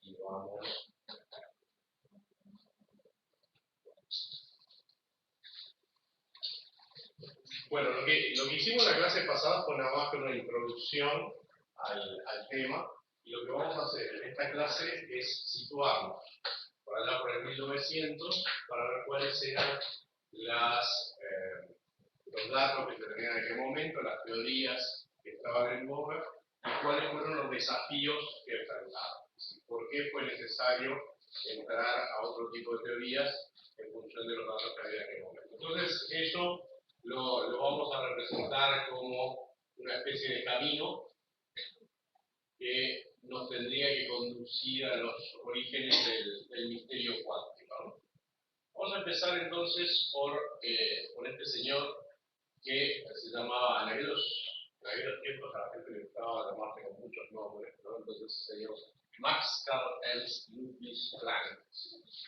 y vamos. Bueno, lo que hicimos en la clase pasada fue nada más que una introducción al tema, y lo que vamos a hacer en esta clase es situarnos por allá por el 1900 para ver cuáles eran los datos que se tenían en aquel momento, las teorías que estaban en boga y cuáles fueron los desafíos que enfrentaron. ¿Por qué fue necesario entrar a otro tipo de teorías en función de los datos que había en aquel momento? Entonces, eso lo vamos a representar como una especie de camino que nos tendría que conducir a los orígenes del misterio cuántico, ¿no? Vamos a empezar entonces por este señor que se llamaba, en aquellos tiempos a la gente le gustaba llamarse con muchos nombres, ¿no? Entonces el señor Max Carl Ernst Ludwig Planck.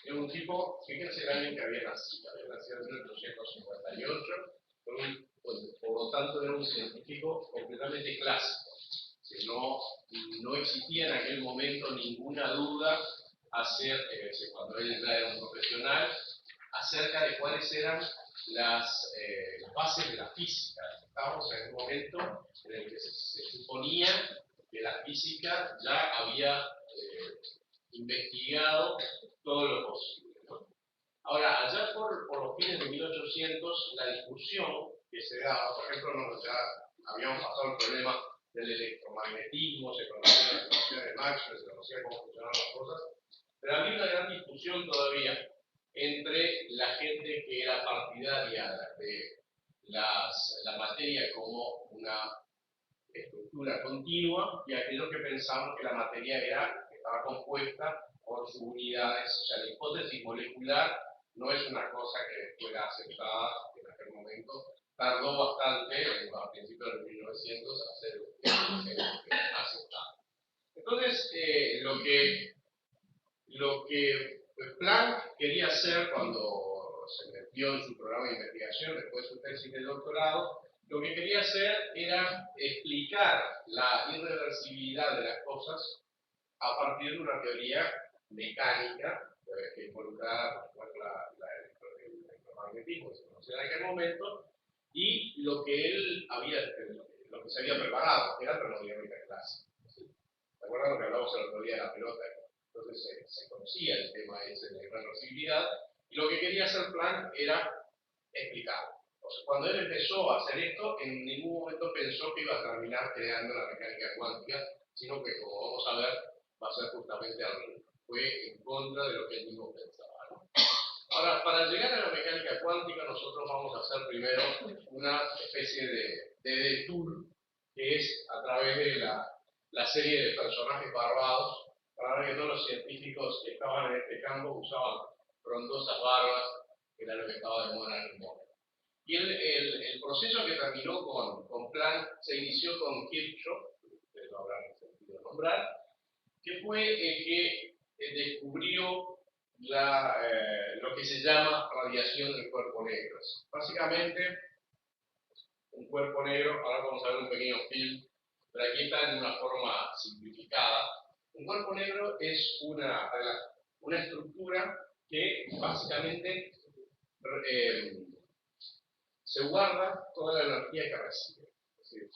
Era un tipo, fíjense el año que había nacido en 1858, por lo tanto era un científico completamente clásico. No existía en aquel momento ninguna duda cuando él ya era un profesional, acerca de cuáles eran las bases de la física. Estábamos en un momento en el que se suponía que la física ya había investigado todo lo posible, ¿no? Ahora, allá por los fines de 1800, la discusión que se daba, por ejemplo, ya habíamos pasado el problema del electromagnetismo, se conocía la ecuación de Maxwell, se conocía cómo funcionaban las cosas, pero había una gran discusión todavía entre la gente que era partidaria de la materia como una estructura continua y aquellos que pensaban que la materia estaba compuesta por sus unidades. O sea, la hipótesis molecular no es una cosa que fuera aceptada en aquel momento. Tardó bastante, a principios de 1900, a ser aceptada. Entonces, lo que Planck quería hacer cuando se metió en su programa de investigación después de su tesis de doctorado, lo que quería hacer era explicar la irreversibilidad de las cosas a partir de una teoría mecánica que involucraba, por supuesto, el electromagnetismo que se conocía en aquel momento, y lo que se había preparado, que era termodinámica clásica. ¿Se acuerdan lo que hablamos el otro día de la pelota? Entonces se conocía el tema ese de la irreversibilidad, y lo que quería hacer Planck era explicarlo. O sea, cuando él empezó a hacer esto, en ningún momento pensó que iba a terminar creando la mecánica cuántica, sino que, como vamos a ver, va a ser justamente al revés. Fue en contra de lo que él mismo pensaba, ¿no? Ahora, para llegar a la mecánica cuántica, nosotros vamos a hacer primero una especie de detour, que es a través de la serie de personajes barbados. Para ver que todos los científicos que estaban en este campo usaban frondosas barbas, que era lo que estaba de moda en el momento. Y el proceso que terminó con Planck se inició con Kirchhoff, ustedes lo habrán sentido nombrar, que fue el que descubrió lo que se llama radiación del cuerpo negro. Básicamente, un cuerpo negro, ahora vamos a ver un pequeño film, pero aquí está en una forma simplificada. Un cuerpo negro es una estructura que básicamente se guarda toda la energía que recibe. Es decir,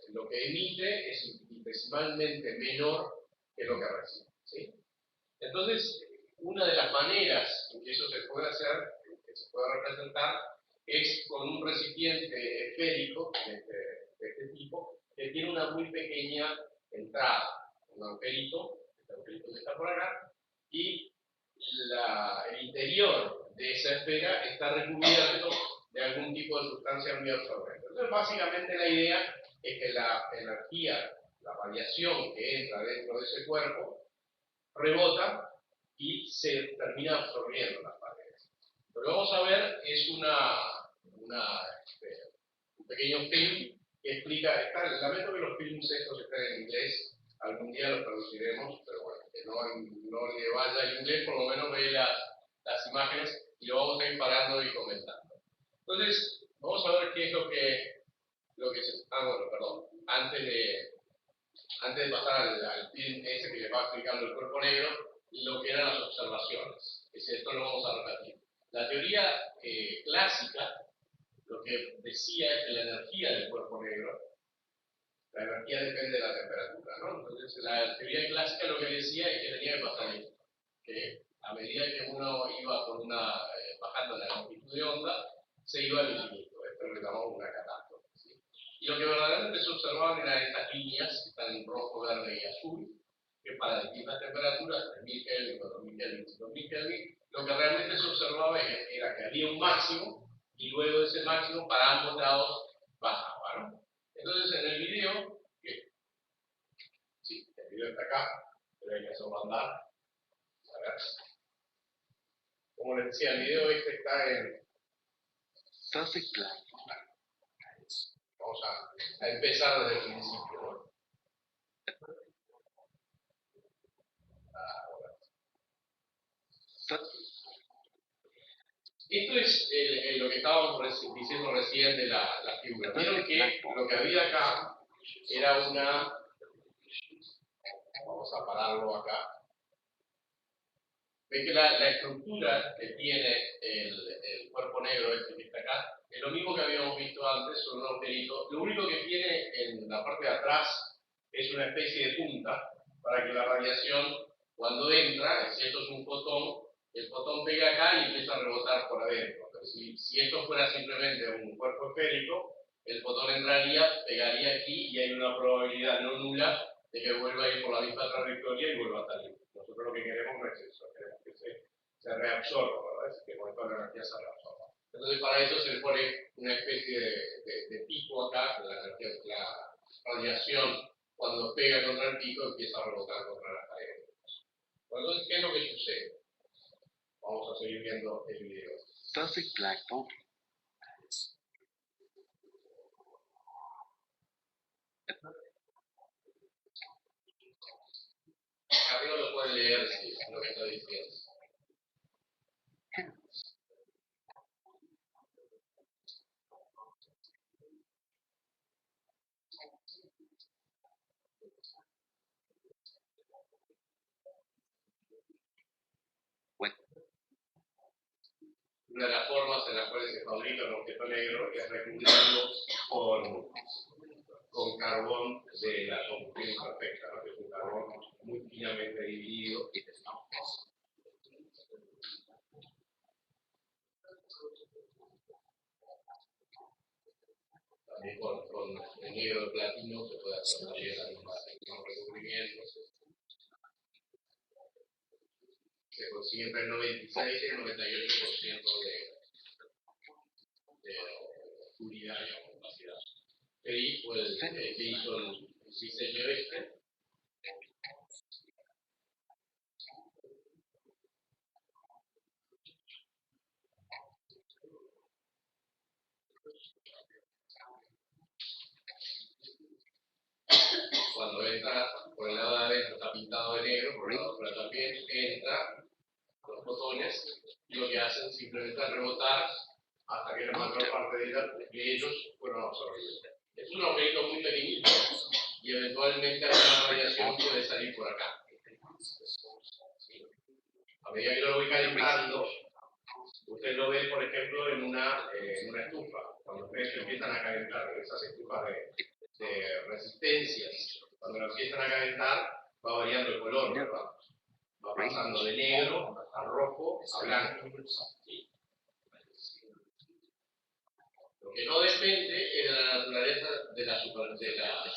lo que emite es infinitesimalmente menor que lo que recibe, ¿sí? Entonces, una de las maneras en que eso se puede hacer, que se puede representar, es con un recipiente esférico de este tipo, que tiene una muy pequeña entrada, un agujerito, este agujerito que está por acá, y el interior de esa esfera está recubierto de algún tipo de sustancia muy absorbente. Entonces, básicamente la idea es que la energía, la radiación que entra dentro de ese cuerpo, rebota y se termina absorbiendo las paredes. Lo que vamos a ver es un pequeño film que explica, lamento que los films estos estén en inglés, algún día los traduciremos, pero bueno, que no le vaya el inglés, por lo menos ve las imágenes y lo vamos a ir parando y comentando. Entonces, vamos a ver qué es lo que se... bueno, perdón, antes de pasar al film ese que les va explicando el cuerpo negro, lo que eran las observaciones. Esto lo vamos a repetir. La teoría clásica lo que decía es que la energía del cuerpo negro, la energía depende de la temperatura, ¿no? Entonces la teoría clásica lo que decía es que tenía que pasar esto, que a medida que uno iba por bajando la longitud de onda, se iba al infinito. Esto lo llamamos una catástrofe, ¿sí? Y lo que verdaderamente se observaban eran estas líneas que están en rojo, verde y azul, que para distintas temperaturas, 3000 Kelvin, 4000 Kelvin, 5000 Kelvin, lo que realmente se observaba era que había un máximo y luego de ese máximo para ambos lados bajaba, ¿no? Entonces en el video, sí, el video está acá, pero hay que hacerlo andar. A ver. Como les decía, el video este está en... Vamos a empezar desde el principio, ¿no? Esto es lo que estábamos diciendo recién de la figura. Vieron que lo que había acá era una... Vamos a pararlo acá. Ven que la estructura que tiene el cuerpo negro este que está acá es lo mismo que habíamos visto antes, son unos agujeritos. Lo único que tiene en la parte de atrás es una especie de punta para que la radiación, cuando entra, si esto es un fotón, el fotón pega acá y empieza a rebotar por adentro. Pero si esto fuera simplemente un cuerpo esférico, el fotón entraría, pegaría aquí y hay una probabilidad no nula de que vuelva a ir por la misma trayectoria y vuelva a salir. Nosotros lo que queremos no es eso, queremos que se reabsorba, ¿verdad? Es que con toda la energía se reabsorba. Entonces para eso se le pone una especie de pico acá, la radiación cuando pega contra el pico empieza a rebotar contra las paredes. Entonces, ¿qué es lo que sucede? Vamos a seguir viendo el video. Arriba lo pueden leer si es lo que está diciendo. Una de las formas en las cuales se fabrica un objeto negro es recubrirlo con carbón de la combustión imperfecta, ¿no? Que es un carbón muy finamente dividido. También con el negro de platino se puede hacer también algunos recubrimientos. Se consigue entre el 96 y el 98% de oscuridad y opacidad. Ahí fue el que hizo el diseño este. Cuando entra por el lado de adentro está pintado de negro, por el lado de afuera también entra los fotones y lo que hacen simplemente es rebotar hasta que la mayor parte de ellos fueron absorbidos. Es un objeto muy pequeñito y eventualmente alguna radiación puede salir por acá. A medida que lo voy calentando, usted lo ve, por ejemplo, en una estufa. Cuando ustedes empiezan a calentar esas estufas de resistencias, cuando lo empiezan a calentar, va variando el color, ¿verdad? Va pasando de negro a rojo a blanco. ¿Sí? Lo que no depende es de la naturaleza de la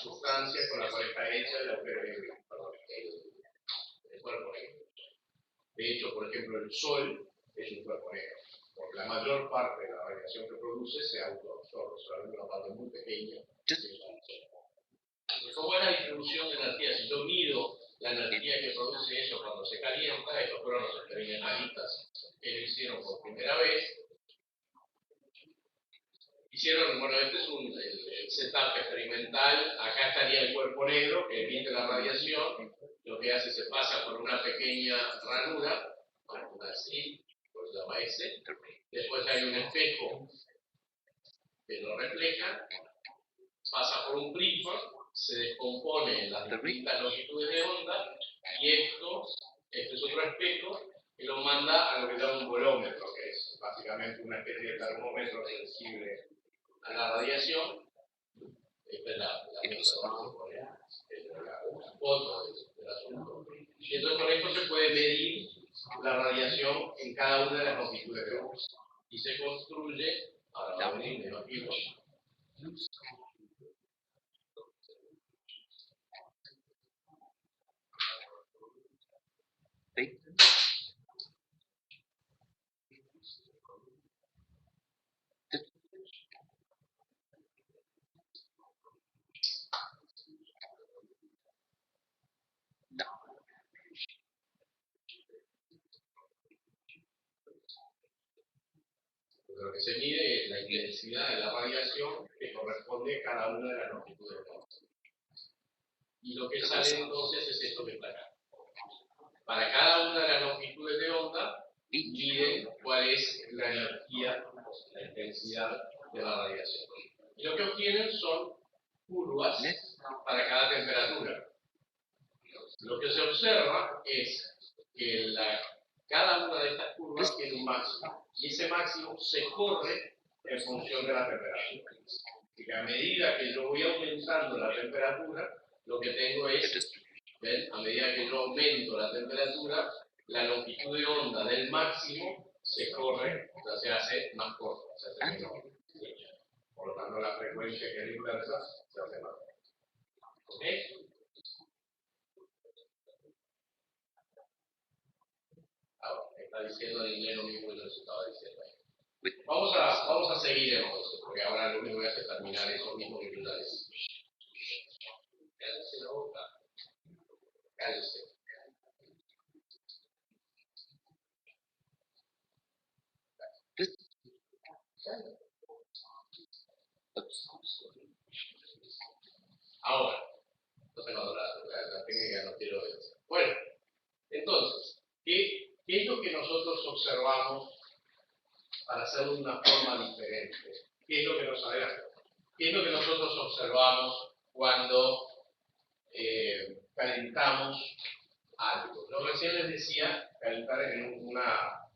sustancia con la cual está hecha el agujero negro, el cuerpo negro. De hecho, por ejemplo, el Sol es un cuerpo negro, porque la mayor parte de la radiación que produce se autoabsorbe, solamente una parte muy pequeña. ¿Cómo es la distribución de energía? Si yo mido la energía que produce eso cuando se calienta, estos fueron los experimentalistas que lo hicieron por primera vez. Hicieron, bueno, este es el setup experimental, acá estaría el cuerpo negro que emite la radiación, lo que hace se pasa por una pequeña ranura, una slit, pues se llama S, después hay un espejo que lo refleja, pasa por un prisma, se descompone en las distintas longitudes de onda y esto este es otro espejo que lo manda a lo que se llama un bolómetro, que es básicamente una especie de termómetro sensible a la radiación. Esta es la foto del asunto. Y entonces con esto se puede medir la radiación en cada una de las longitudes de onda. Y se construye, ahora va a venir de los libros, lo que se mide es la intensidad de la radiación que corresponde a cada una de las longitudes de onda. Y lo que sale entonces es esto que está acá. Para cada una de las longitudes de onda, miden cuál es la energía, la intensidad de la radiación. Y lo que obtienen son curvas para cada temperatura. Lo que se observa es que cada una de estas curvas tiene un máximo, y ese máximo se corre en función de la temperatura. Y que a medida que yo voy aumentando la temperatura, lo que tengo es, ¿ven? A medida que yo aumento la temperatura, la longitud de onda del máximo se corre, o sea, se hace más corta, se hace menor. Por lo tanto, la frecuencia que es inversa se hace más corta. ¿Ok? Ahora, está diciendo en inglés lo mismo que yo les estaba diciendo ahí. Vamos a seguir entonces, porque ahora lo único que voy a hacer es terminar eso mismo que yo ya decía. Cállese la boca. Cállese. Ahora, no tengo la técnica, no quiero decir. Bueno, entonces, ¿qué es lo que nosotros observamos para hacerlo de una forma diferente? ¿Qué es lo que nos adelanta? ¿Qué es lo que nosotros observamos cuando calentamos algo? Yo recién les decía calentar en una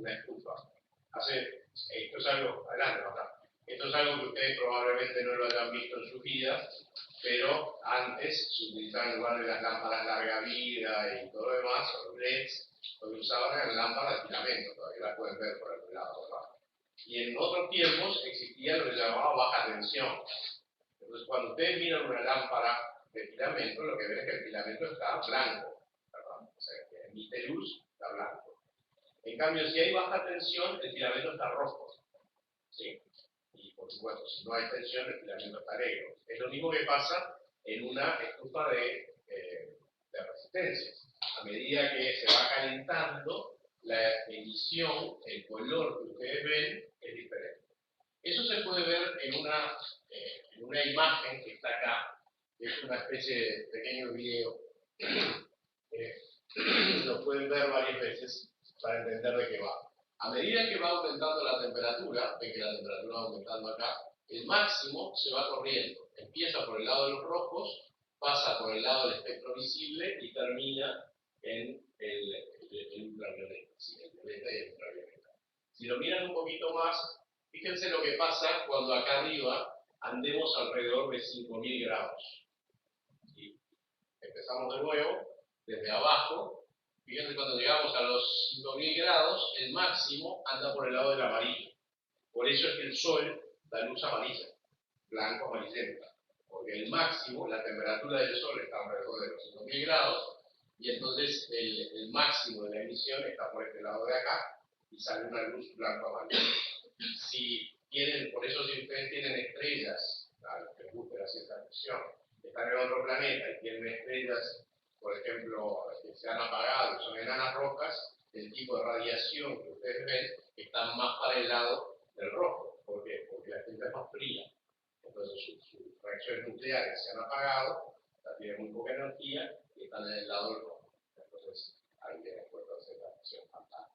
estufa. Esto es algo, adelante, acá. Esto es algo que ustedes probablemente no lo hayan visto en sus vidas, pero antes se utilizaban en lugar de las lámparas larga vida y todo lo demás, o los LEDs, lo que usaban eran lámparas de filamento, todavía las pueden ver por el lado, ¿verdad? Y en otros tiempos existía lo que se llamaba baja tensión. Entonces, cuando ustedes miran una lámpara de filamento, lo que ven es que el filamento está blanco, ¿verdad? O sea, que emite luz, está blanco. En cambio, si hay baja tensión, el filamento está rojo, ¿sí? Y por supuesto, si no hay tensión, el filamento está negro. Es lo mismo que pasa en una estufa de resistencia. A medida que se va calentando, la emisión, el color que ustedes ven es diferente. Eso se puede ver en una imagen que está acá, que es una especie de pequeño video. Lo pueden ver varias veces para entender de qué va. A medida que va aumentando la temperatura, ven que la temperatura va aumentando acá, el máximo se va corriendo. Empieza por el lado de los rojos, pasa por el lado del espectro visible y termina en el ultravioleta. ¿Sí? El violeta y el ultravioleta. Si lo miran un poquito más, fíjense lo que pasa cuando acá arriba andemos alrededor de 5000 grados. ¿Sí? Empezamos de nuevo, desde abajo. Fíjense, cuando llegamos a los 5000 grados, el máximo anda por el lado del amarillo. Por eso es que el sol da luz amarilla, blanco amarillenta. Porque el máximo, la temperatura del sol está alrededor de los 5000 grados, y entonces el máximo de la emisión está por este lado de acá, y sale una luz blanco amarilla. Por eso si ustedes tienen estrellas, a los que les guste la ciencia ficción, están en otro planeta y tienen estrellas, por ejemplo, que se han apagado y son enanas rojas, el tipo de radiación que ustedes ven está más para el lado del rojo. ¿Por qué? Porque la estrella es más fría. Entonces sus reacciones nucleares se han apagado, tienen muy poca energía y están en el lado del rojo. Entonces ahí tienen puesto la ciencia ficción fantástica.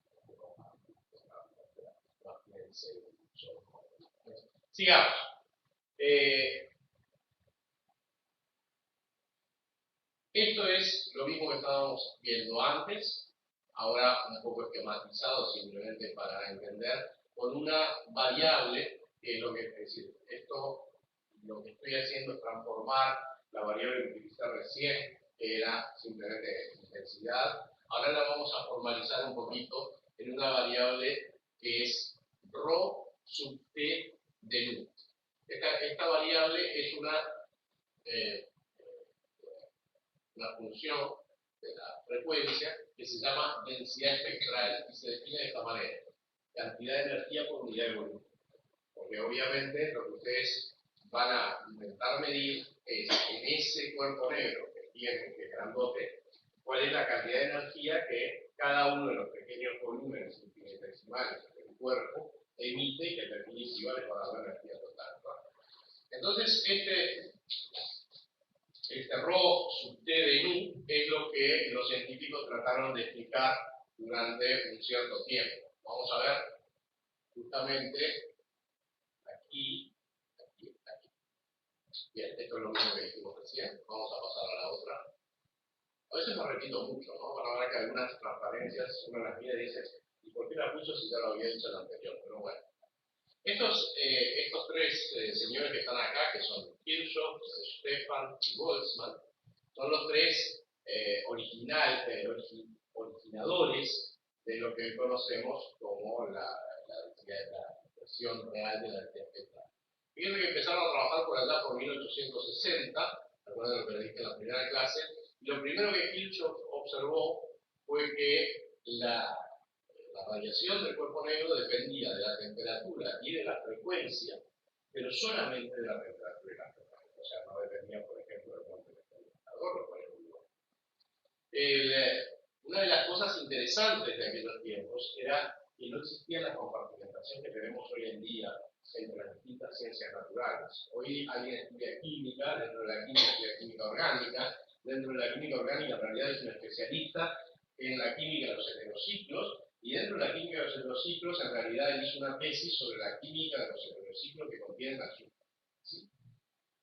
Sigamos. Esto es lo mismo que estábamos viendo antes, ahora un poco esquematizado simplemente para entender, con una variable que es lo que es decir, esto lo que estoy haciendo es transformar la variable que utilicé recién, que era simplemente intensidad, ahora la vamos a formalizar un poquito en una variable que es ρ sub t de nu. Esta variable es una función de la frecuencia que se llama densidad espectral y se define de esta manera: cantidad de energía por unidad de volumen. Porque obviamente lo que ustedes van a intentar medir es en ese cuerpo negro que tienen, que es grandote, cuál es la cantidad de energía que cada uno de los pequeños volúmenes infinitesimales del cuerpo emite y que en definitiva les va a dar la energía total, ¿no? Entonces, este ρ sub t de nu es lo que los científicos trataron de explicar durante un cierto tiempo. Vamos a ver justamente aquí. Bien, esto es lo mismo que dijimos recién. Vamos a pasar a la otra. A veces me repito mucho, ¿no? Van a ver que algunas transparencias uno las mira y dice, ¿y por qué la puso si ya lo había dicho en la anterior? Pero bueno. Estos tres señores que están acá, que son Kirchhoff, Stefan y Boltzmann, son los tres originadores de lo que hoy conocemos como la expresión real de la energía espectral. Fíjense que empezaron a trabajar por allá por 1860, recuerden lo que les dije en la primera clase, y lo primero que Kirchhoff observó fue que la radiación del cuerpo negro dependía de la temperatura y de la frecuencia, pero solamente de la temperatura y la frecuencia. O sea, no dependía, por ejemplo, del monte del calentador, lo cual es muy bueno. Una de las cosas interesantes de aquellos tiempos era que no existía la compartimentación que tenemos hoy en día entre las distintas ciencias naturales. Hoy alguien estudia química, dentro de la química estudia química orgánica, dentro de la química orgánica en realidad es un especialista en la química de los heterociclos, y dentro de la química de los heterociclos en realidad él hizo una tesis sobre la química de los heterociclos que contienen azúcar. ¿Sí?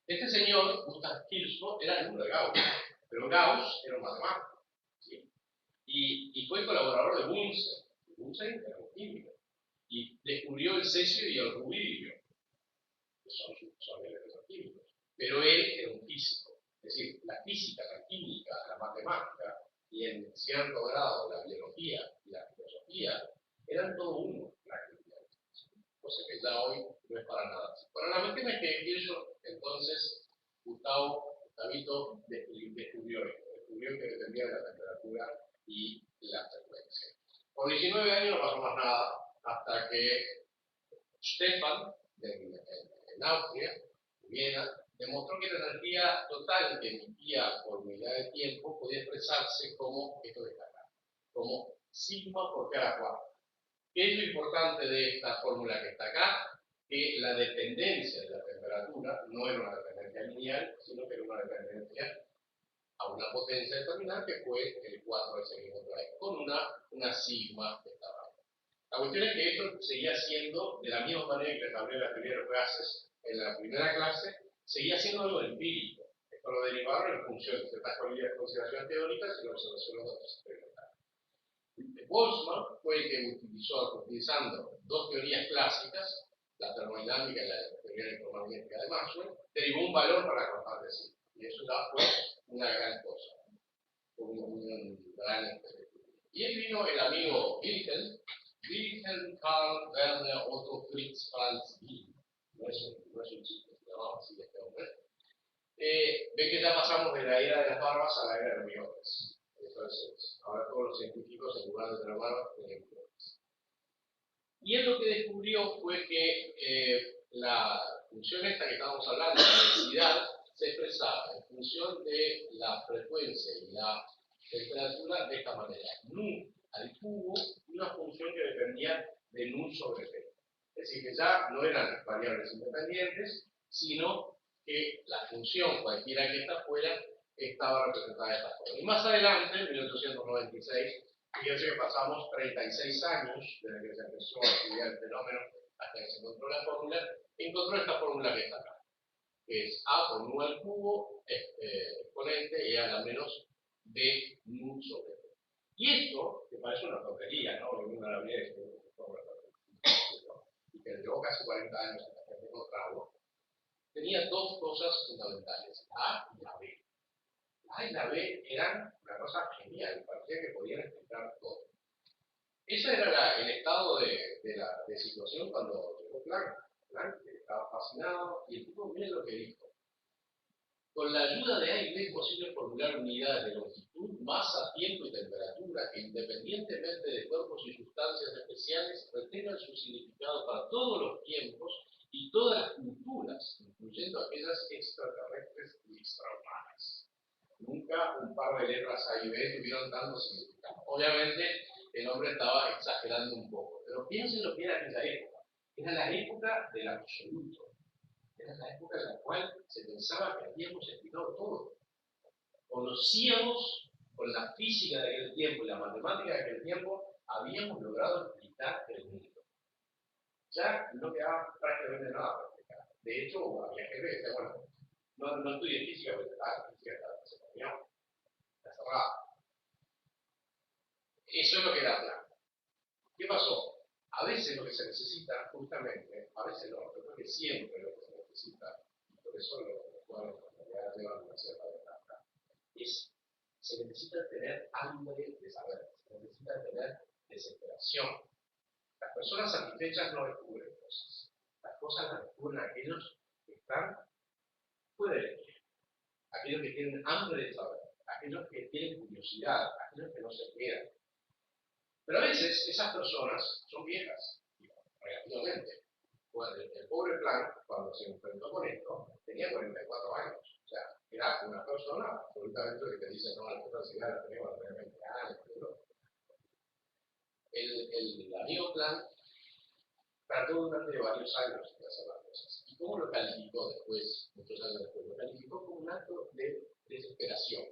Este señor, Gustav Kirchhoff, era alumno de Gauss, pero Gauss era un matemático, ¿sí? Y fue colaborador de Bunsen. Bunsen era un químico y descubrió el cesio y el rubidio, que son elementos químicos, pero él era un físico. Es decir, la física, la química, la matemática y en cierto grado la biología y la filosofía eran todo uno prácticamente, cosa que ya hoy no es para nada así. Pero la cuestión es que Kirchhoff, entonces, Gustavito descubrió que dependía de la temperatura y la frecuencia. Por 19 años no pasó más nada, hasta que Stefan, en Austria, Viena, demostró que la energía total que emitía por unidad de tiempo podía expresarse como esto de acá, como sigma por cada cuarta. ¿Qué es lo importante de esta fórmula que está acá? Que la dependencia de la temperatura no era una dependencia lineal, sino que era una dependencia a una potencia determinada, que fue el 4 de ese mismo traje, con una sigma que estaba ahí. La cuestión es que esto seguía siendo, de la misma manera que les hablé de la teoría de los gases en la primera clase, seguía siendo algo empírico. Esto lo derivaron en función de ciertas consideraciones teóricas y la observación de datos experimentales. Boltzmann fue el que utilizando dos teorías clásicas, la termodinámica y la teoría electromagnética de Maxwell, derivó un valor para contar de sí. Y eso ya fue una gran cosa, un gran experimento. Y él vino el amigo Wilhelm Karl Werner Otto Fritz Franz Wien. No es un chico, se llamaba así este hombre. Ven que ya pasamos de la era de las barbas a la era de los bigotes. Entonces, ahora todos los científicos, en lugar de tener barbas, tienen bigotes. Y él lo que descubrió fue que la función esta que estábamos hablando, la densidad, se expresaba en función de la frecuencia y la temperatura de esta manera. Nu al cubo, una función que dependía de nu sobre t. Es decir, que ya no eran variables independientes, sino que la función, cualquiera que ésta fuera, estaba representada de esta forma. Y más adelante, en 1896, fíjense que pasamos 36 años desde que se empezó a estudiar el fenómeno hasta que se encontró la fórmula, encontró esta fórmula que está acá, que es A por nu al cubo, exponente, y a la menos B nu sobre t. Y esto, que parece una tontería, ¿no? Uno la ve, y que le llevó casi 40 años hasta que encontrarlo, tenía dos cosas fundamentales, A y la B. La A y la B eran una cosa genial, parecía que podían explicar todo. Ese era el estado de situación cuando llegó Planck. Planck estaba fascinado y el tipo, miren lo que dijo. Con la ayuda de A y B es posible formular unidades de longitud, masa, tiempo y temperatura que, independientemente de cuerpos y sustancias especiales, retengan su significado para todos los tiempos y todas las culturas, incluyendo aquellas extraterrestres y extrahumanas. Nunca un par de letras A y B tuvieron tanto significado. Obviamente, el hombre estaba exagerando un poco, pero piensen lo que era aquella época. Era la época del absoluto. Era la época en la cual se pensaba que habíamos explicado todo. Conocíamos, con la física de aquel tiempo y la matemática de aquel tiempo, habíamos logrado explicar el mundo. Ya no quedaba prácticamente nada para explicar. De hecho, había gente que decía, bueno, no estudié física, porque la física está cerrada. Eso es lo que era Planck. ¿Qué pasó? A veces lo que se necesita, justamente, a veces no, yo creo que siempre lo que se necesita, y por eso los cuales ya llevan una cierta ventaja, se necesita tener hambre de saber, se necesita tener desesperación. Las personas satisfechas no descubren cosas. Las cosas las descubren aquellos que están fuera de elegir, aquellos que tienen hambre de saber, aquellos que tienen curiosidad, aquellos que no se quedan. Pero a veces esas personas son viejas, relativamente. Bueno, el pobre Planck, cuando se enfrentó con esto, tenía 44 años. O sea, era una persona absolutamente que te dice, no, las cosas ya las tenemos a 20 años. El amigo Planck trató durante varios años de hacer las cosas. ¿Y cómo lo calificó después, muchos años después? Lo calificó como un acto de desesperación.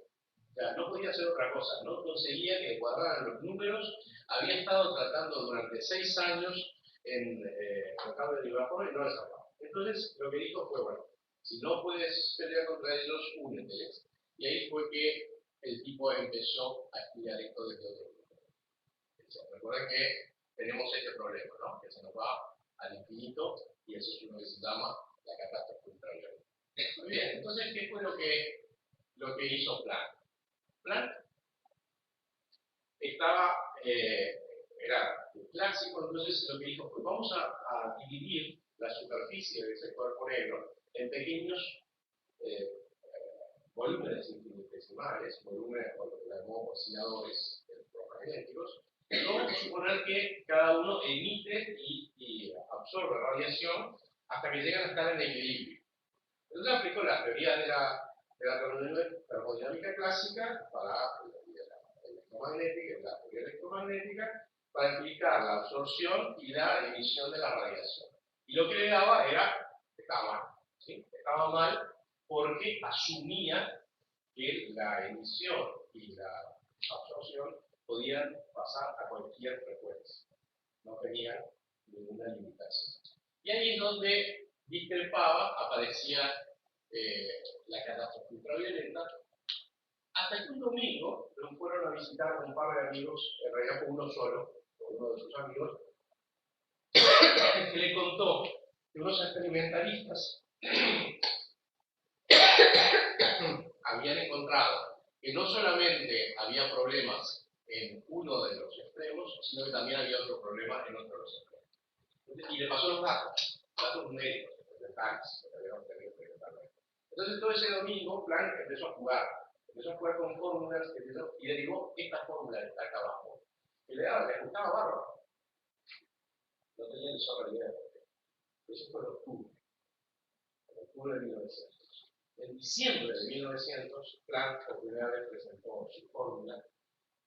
O sea, no podía hacer otra cosa, no conseguía que cuadraran los números. Había estado tratando durante 6 años en tratar de librar y no les sacaba. Entonces, lo que dijo fue, bueno, si no puedes pelear contra ellos, úneteles. Y ahí fue que el tipo empezó a estudiar esto desde otro punto. Recuerden que tenemos este problema, ¿no? Que se nos va al infinito y eso es lo que se llama la catástrofe ultravioleta. Muy bien, entonces, ¿qué fue lo que hizo Planck? Planck estaba, era clásico, entonces lo que dijo fue, vamos a dividir la superficie de ese cuerpo negro en pequeños volúmenes infinitesimales, volúmenes, o lo que llamamos osciladores electromagnéticos. Vamos a suponer que cada uno emite y absorbe radiación hasta que llegan a estar en equilibrio. Entonces aplicó la teoría de la termodinámica clásica para la teoría electromagnética, para explicar la absorción y la emisión de la radiación. Y lo que le daba estaba mal. ¿Sí? Estaba mal porque asumía que la emisión y la absorción podían pasar a cualquier frecuencia. No tenían ninguna limitación. Y ahí es donde discrepaba, aparecía la catástrofe ultravioleta, hasta que un domingo lo fueron a visitar un par de amigos, en realidad fue uno solo, uno de sus amigos, que le contó que unos experimentalistas habían encontrado que no solamente había problemas en uno de los extremos, sino que también había otro problema en otro de los extremos. Y le pasó los datos médicos, experimentales, que habían obtenido experimentalmente. Entonces todo ese domingo Planck empezó a jugar con fórmulas y derivó esta fórmula de acá abajo, que le gustaba bárbaro. No tenía ni sola idea de por qué. Eso fue en octubre de 1900. En diciembre de 1900, Planck por primera vez presentó su fórmula,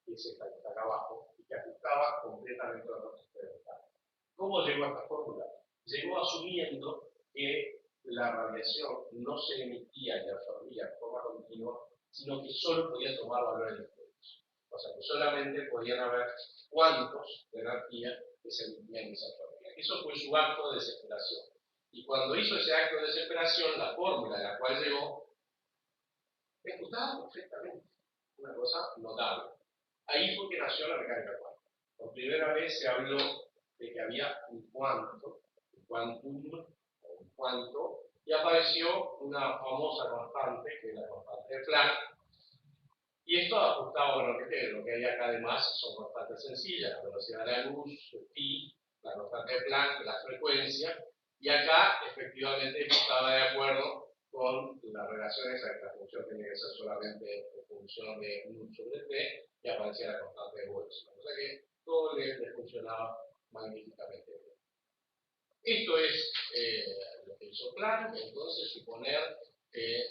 que es esta que está acá abajo, y que ajustaba completamente a los experimentales. ¿Cómo llegó a esta fórmula? Llegó asumiendo que la radiación no se emitía y absorbía de forma continua, sino que solo podía tomar valores distintos. O sea, que solamente podían haber cuantos de energía que se emitían y se absorbían. Eso fue su acto de desesperación. Y cuando hizo ese acto de desesperación, la fórmula a la cual llegó, le ajustaba perfectamente. Una cosa notable. Ahí fue que nació la mecánica cuántica. Por primera vez se habló de que había un cuanto, un quantum, o un cuanto, y apareció una famosa constante, que es la constante de Planck. Y esto ajustaba, bueno, lo que hay acá además son constantes sencillas, la velocidad de la luz, phi, la constante de Planck, la frecuencia, y acá efectivamente estaba de acuerdo con las relaciones a que la función tenía que ser solamente función de 1 sobre t, y aparecía la constante de Boltzmann. O sea que todo le funcionaba magníficamente bien. Esto es lo que hizo Planck, entonces suponer que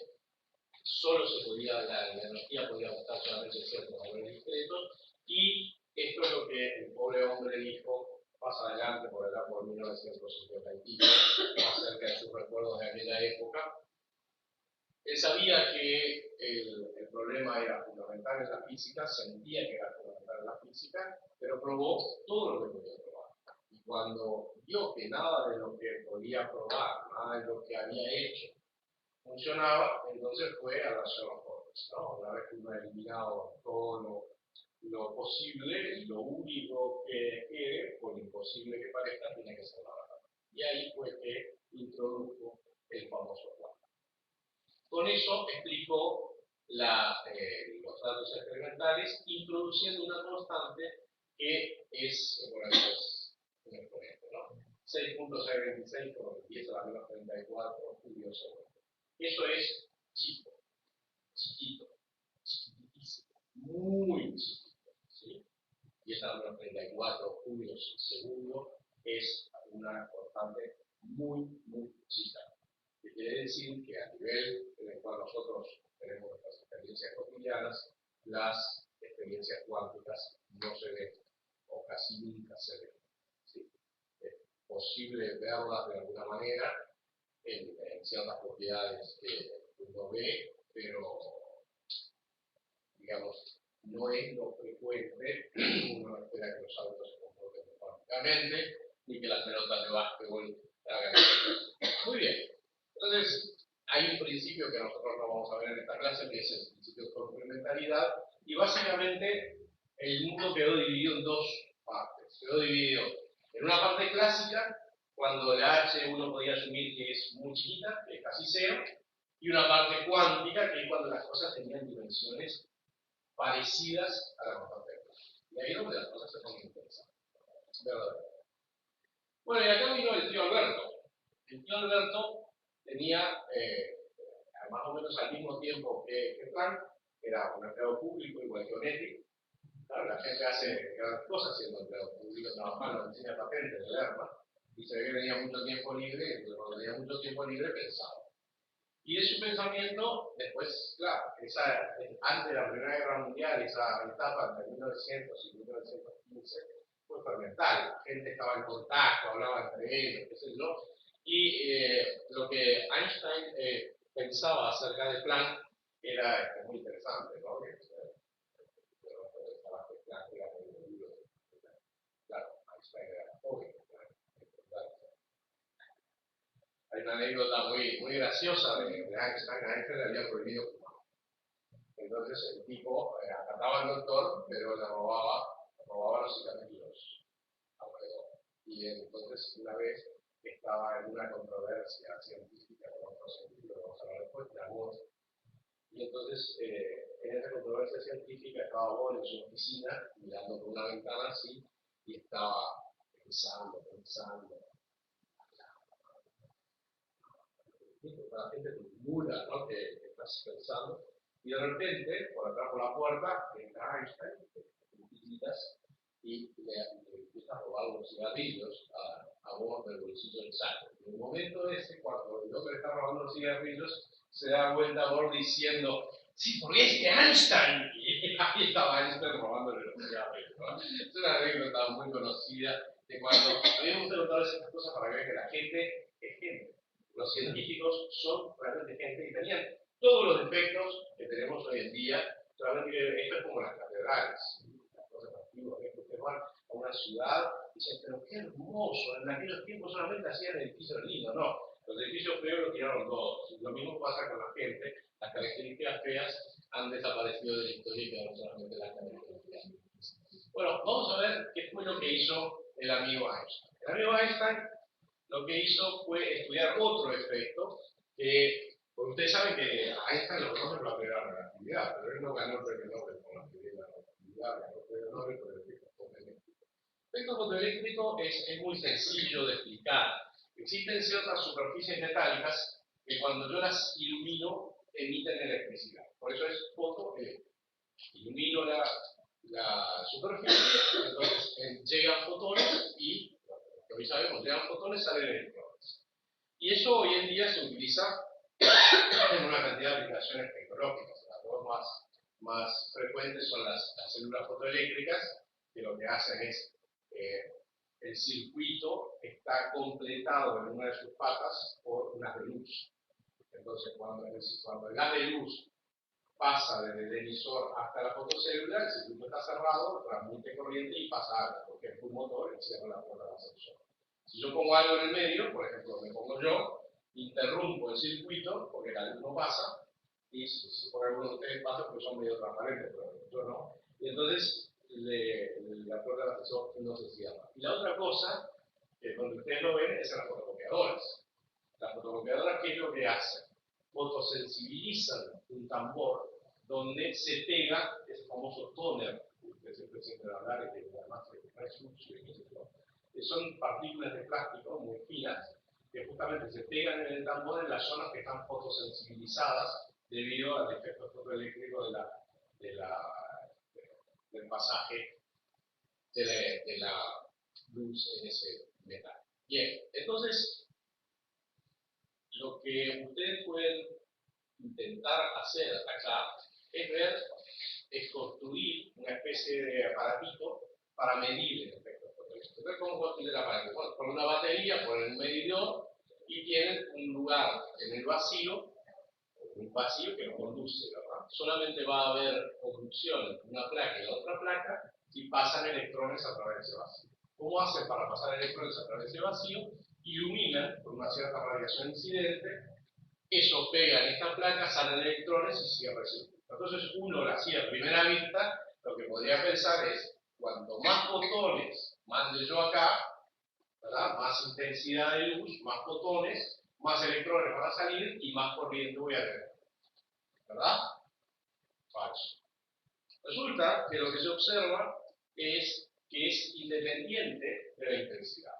solo se podía, la energía podía buscar solamente ciertos valores discretos, y esto es lo que el pobre hombre dijo más adelante, por allá por 1950 y pico, acerca de sus recuerdos de aquella época. Él sabía que el problema era fundamental en la física, sentía que era fundamental en la física, pero probó todo lo que podía probar. Y cuando vio que nada de lo que podía probar, nada de lo que había hecho, funcionaba, entonces fue a la Sherlock Holmes, ¿no? Una vez que uno ha eliminado todo lo posible, y lo único que quede, por imposible que parezca, tiene que ser la verdad. Y ahí fue que introdujo el famoso cuadro. Con eso explicó los datos experimentales, introduciendo una constante que es, bueno, es un exponente, ¿no? 6.626 por 10 a la menos 34 judíos segundo. Eso es chico, chiquito, chiquitísimo, muy chiquito, ¿sí? 10 a la menos 34 judíos segundo es una constante muy, muy chica. Que quiere decir que a nivel en el cual nosotros tenemos nuestras experiencias cotidianas, las experiencias cuánticas no se ven, o casi nunca se ven. ¿Sí? Es posible verlas de alguna manera en ciertas propiedades que uno ve, pero, digamos, no es lo frecuente. Uno no espera que los autos se comporten cuánticamente, ni que las pelotas de básquetbol hagan eso. Muy bien. Entonces, hay un principio que nosotros no vamos a ver en esta clase, que es el principio de complementariedad, y básicamente el mundo quedó dividido en dos partes. Quedó dividido en una parte clásica, cuando la H uno podía asumir que es muy chiquita, que es casi cero, y una parte cuántica, que es cuando las cosas tenían dimensiones parecidas a la constante de Planck. Y ahí es donde las cosas se ponen interesantes. ¿Verdad? Bueno, y acá vino el tío Alberto. El tío Alberto tenía, más o menos al mismo tiempo que Planck, era un empleado público igual que Onetti. Claro, la gente hace grandes cosas siendo empleado público, trabajando en la oficina de patentes de Lerma, y se ve que tenía mucho tiempo libre, y entonces cuando tenía mucho tiempo libre pensaba. Y de su pensamiento, después, claro, antes de la Primera Guerra Mundial, esa etapa entre 1900 y 1915, fue fermental. La gente estaba en contacto, hablaba entre ellos, qué sé yo. Y lo que Einstein pensaba acerca de Planck era muy interesante, ¿no? Claro, Einstein era joven. Hay una anécdota muy graciosa de Einstein. A Einstein le había prohibido fumar. Entonces el tipo acataba al doctor, pero le robaba los cigarrillos alrededor. Y entonces una vez estaba en una controversia científica con otro científico, que vamos a hablar después, de Bohr. Y entonces en esa controversia científica estaba Bohr en su oficina, mirando por una ventana así, y estaba pensando. La gente murmura, ¿no? que estás pensando, y de repente, por atrás por la puerta, entra Einstein, y le empieza a robar los cigarrillos a Bohr del bolsillo del saco. En el momento ese, cuando el hombre está robando los cigarrillos, se da vuelta Bohr diciendo: sí, porque es que Einstein, y ahí estaba Einstein robándole los cigarrillos, ¿no? Es una anécdota muy conocida de cuando a mí me gusta contar esas cosas para ver que la gente es gente. Los científicos son realmente gente y tenían todos los defectos que tenemos hoy en día, solamente que esto es como las catedrales, las cosas antiguas, que ustedes van a una ciudad y dicen: pero qué hermoso, en aquellos tiempos solamente hacían edificios lindos. No, los edificios feos los tiraron todos. Lo mismo pasa con la gente, las características feas han desaparecido de la historia y quedaron solamente las características. Bueno, vamos a ver qué fue lo que hizo el amigo Einstein. El amigo Einstein lo que hizo fue estudiar otro efecto que, porque ustedes saben que Einstein lo conoce por la teoría de la relatividad, pero él no ganó el premio Nobel por la teoría de la relatividad, ganó el premio Nobel por el efecto fotoeléctrico. El efecto fotoeléctrico es muy sencillo de explicar. Existen ciertas superficies metálicas que cuando yo las ilumino emiten electricidad. Por eso es fotoeléctrico. Ilumino la superficie, entonces llegan fotones y, lo que hoy sabemos, llegan fotones, salen electrones. Y eso hoy en día se utiliza en una cantidad de aplicaciones tecnológicas. Las dos más frecuentes son las células fotoeléctricas, que lo que hacen es el circuito está completado en una de sus patas por un haz de luz. Entonces, cuando el haz de luz pasa desde el emisor hasta la fotocélula, el circuito está cerrado, transmite corriente y pasa algo, porque es un motor y cierra la puerta del ascensor. Si yo pongo algo en el medio, por ejemplo, me pongo yo, interrumpo el circuito, porque la luz no pasa, y si por alguno de ustedes pasa, porque son medio transparentes, pero yo no, y entonces la puerta del ascensor no se cierra. Y la otra cosa, que cuando ustedes lo ven, es en las fotocopiadoras. Las fotocopiadoras, ¿qué es lo que hacen? Fotosensibilizan un tambor donde se pega ese famoso tóner, que siempre se puede hablar, y que además es sucio, que son partículas de plástico muy finas, que justamente se pegan en el tambor en las zonas que están fotosensibilizadas debido al efecto fotoeléctrico del pasaje de la luz en ese metal. Bien, entonces, lo que ustedes pueden intentar hacer acá es construir una especie de aparatito para medir el efecto fotoeléctrico. Entonces, ¿cómo construir el aparatito? Bueno, con una batería, ponen un medidor y tienen un lugar en el vacío, un vacío que no conduce, ¿verdad? Solamente va a haber conducción entre una placa y la otra placa si pasan electrones a través de ese vacío. ¿Cómo hacen para pasar electrones a través de ese vacío? Iluminan con una cierta radiación incidente, eso pega en esta placa, salen electrones y cierra el circuito. Entonces uno, así a primera vista, lo que podría pensar es, cuanto más fotones mande yo acá, ¿verdad? Más intensidad de luz, más fotones, más electrones van a salir y más corriente voy a tener. ¿Verdad? Falso. Resulta que lo que se observa es que es independiente de la intensidad.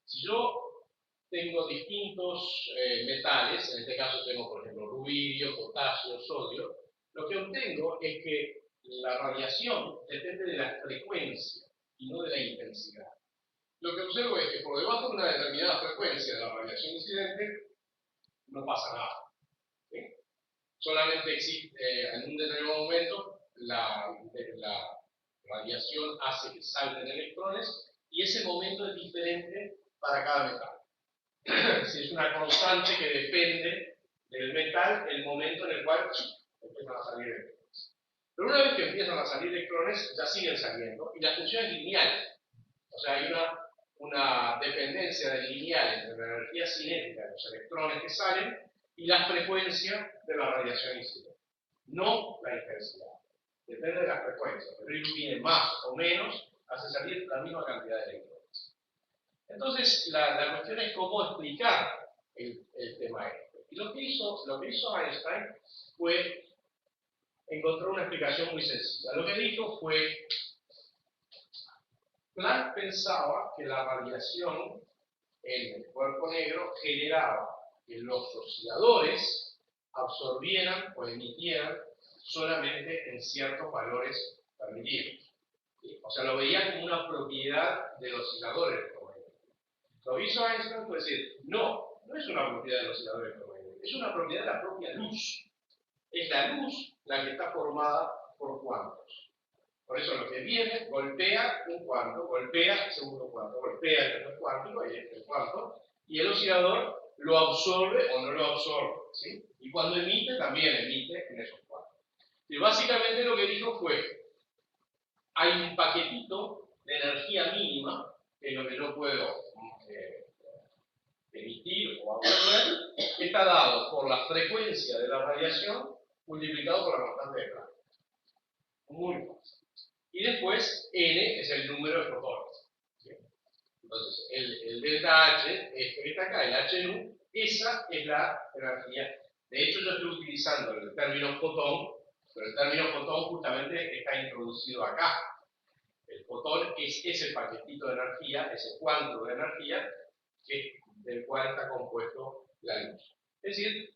Si yo tengo distintos metales, en este caso tengo por ejemplo rubidio, potasio, sodio, lo que obtengo es que la radiación depende de la frecuencia y no de la intensidad. Lo que observo es que por debajo de una determinada frecuencia de la radiación incidente no pasa nada. ¿Sí? Solamente existe, en un determinado momento, la radiación hace que salten electrones y ese momento es diferente para cada metal. Si es una constante que depende del metal, el momento en el cual empiezan a salir electrones. Pero una vez que empiezan a salir electrones, ya siguen saliendo y la función es lineal. O sea, hay una dependencia del lineal entre la energía cinética de los electrones que salen y la frecuencia de la radiación incidente. No la intensidad. Depende de la frecuencia. Pero ilumine más o menos, hace salir la misma cantidad de electrones. Entonces, la cuestión es cómo explicar el tema este. Y lo que hizo Einstein fue encontrar una explicación muy sencilla. Lo que dijo fue, Planck pensaba que la radiación en el cuerpo negro generaba que los osciladores absorbieran o emitieran solamente en ciertos valores permitidos. ¿Sí? O sea, lo veía como una propiedad del oscilador electromagnético. Lo que hizo Einstein fue decir, no es una propiedad del oscilador electromagnético, es una propiedad de la propia luz. Es la luz la que está formada por cuantos. Por eso lo que viene golpea un cuanto, golpea el segundo cuanto, golpea el tercer cuanto, el cuarto, y el oscilador lo absorbe o no lo absorbe. ¿Sí? Y cuando emite, también emite en esos cuantos. Y básicamente lo que dijo fue, hay un paquetito de energía mínima, que es lo que yo puedo emitir o absorber, que está dado por la frecuencia de la radiación multiplicado por la constante de Planck. Muy fácil. Y después n es el número de fotones. ¿Sí? Entonces, el delta H, esto que está acá, el H nu, esa es la energía. De hecho, yo estoy utilizando el término fotón, pero el término fotón justamente está introducido acá. El fotón es ese paquetito de energía, ese cuánto de energía, del cual está compuesto la luz. Es decir,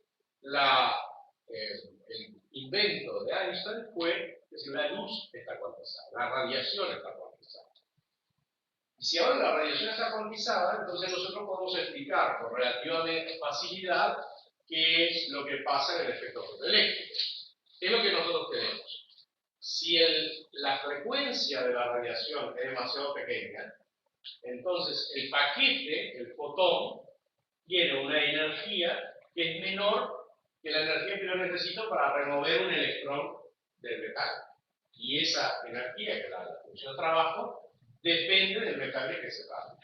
el invento de Einstein fue que la luz está cuantizada, la radiación está cuantizada. Y si ahora la radiación está cuantizada, entonces nosotros podemos explicar con relativamente facilidad qué es lo que pasa en el efecto fotoeléctrico. ¿Qué es lo que nosotros tenemos? Si la frecuencia de la radiación es demasiado pequeña, entonces el paquete, el fotón, tiene una energía que es menor que la energía que yo necesito para remover un electrón del metal. Y esa energía, que es la función trabajo, depende del metal que se trata.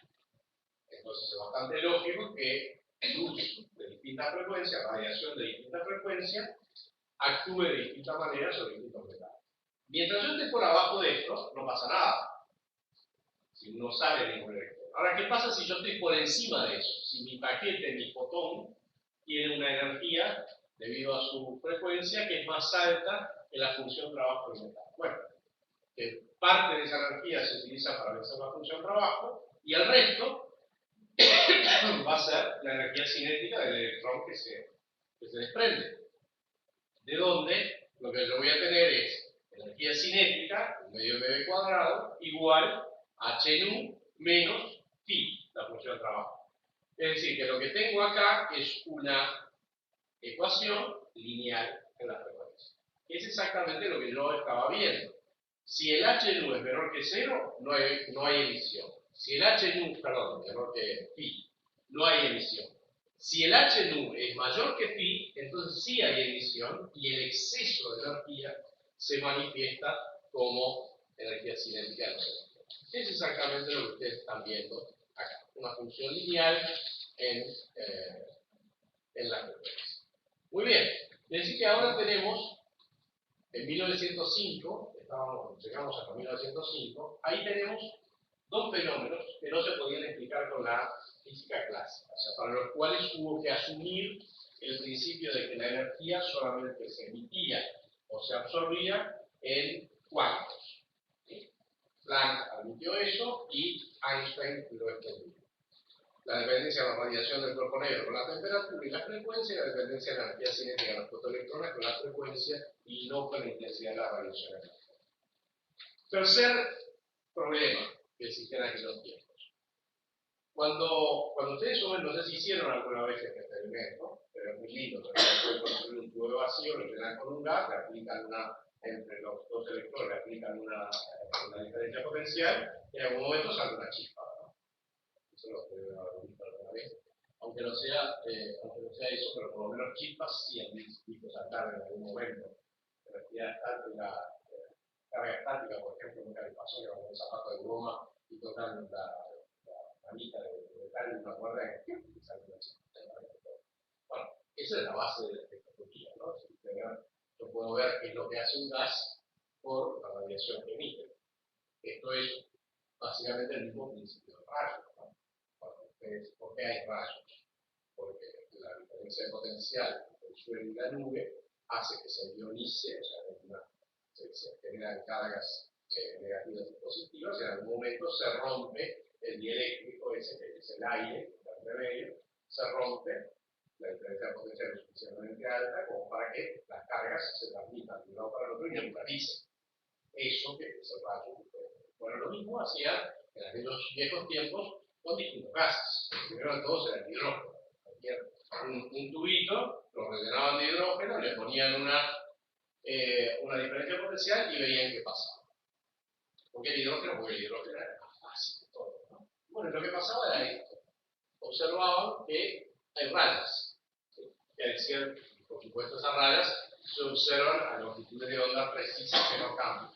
Entonces es bastante lógico que luz de distinta frecuencia, radiación de distinta frecuencia, actúe de distinta manera sobre distintos metales. Mientras yo esté por abajo de esto, no pasa nada. Si no sale ningún electrón. Ahora, ¿qué pasa si yo estoy por encima de eso? Si mi paquete, mi fotón, tiene una energía, debido a su frecuencia, que es más alta que la función trabajo del metal. Bueno, que parte de esa energía se utiliza para vencer la función trabajo, y el resto va a ser la energía cinética del electrón que se desprende. De donde lo que yo voy a tener es energía cinética, medio mv cuadrado, igual a h nu menos phi, la función de trabajo. Es decir, que lo que tengo acá es una ecuación lineal en la frecuencia. Es exactamente lo que yo estaba viendo. Si el h nu es menor que 0, no hay emisión. Si el h nu, perdón, menor que phi, no hay emisión. Si el h nu es mayor que phi, entonces sí hay emisión y el exceso de energía se manifiesta como energía cinética de los electrones. Es exactamente lo que ustedes están viendo acá. Una función lineal en la frecuencia. Muy bien. Es decir que ahora tenemos, en 1905, llegamos hasta 1905, ahí tenemos dos fenómenos que no se podían explicar con la física clásica, o sea, para los cuales hubo que asumir el principio de que la energía solamente se emitía o se absorbía en cuantos. ¿Sí? Planck admitió eso y Einstein lo extendió. La dependencia de la radiación del cuerpo negro con la temperatura y la frecuencia, y la dependencia de la energía cinética de los fotoelectrones con la frecuencia y no con la intensidad de la radiación. Tercer problema que existía en aquellos tiempos. Cuando ustedes suben, no sé si hicieron alguna vez este experimento, pero es muy lindo, porque pueden construir un tubo vacío, lo llenan con un gas, le aplican entre los dos electrones, le aplican una diferencia potencial, y en algún momento sale una chispa, ¿no? Eso lo deben haber visto alguna vez. Aunque no sea eso, pero por lo menos chispas sí han visto saltar en algún momento. Energía estática, carga estática, por ejemplo, nunca le pasó que con un zapato de goma y tocan la manita de metal en una cuerda y sale una chispa. Bueno, esa es la base de la espectroscopía, ¿no? Yo puedo ver qué es lo que hace un gas por la radiación que emite. Esto es básicamente el mismo principio de rayos, ¿no? ¿Por qué hay rayos? Porque la diferencia de potencial entre el suelo y la nube hace que se ionice, o sea, se generan cargas negativas y positivas, y en algún momento se rompe el dieléctrico, ese que es el aire, el medio, se rompe, la diferencia de potencial es suficientemente alta como para que las cargas se transmitan de un lado para el otro y neutralicen eso que es el rayo. Bueno, lo mismo hacían en aquellos viejos tiempos con distintos gases. Primero de todos era el hidrógeno. Un tubito, lo rellenaban de hidrógeno, le ponían una diferencia potencial y veían qué pasaba. Porque el hidrógeno era más fácil de todo, ¿no? Bueno, lo que pasaba era esto. Observaban que hay rayas. ¿Sí? Que decían, por supuesto, esas rayas se observan a longitudes de onda precisas que no cambian.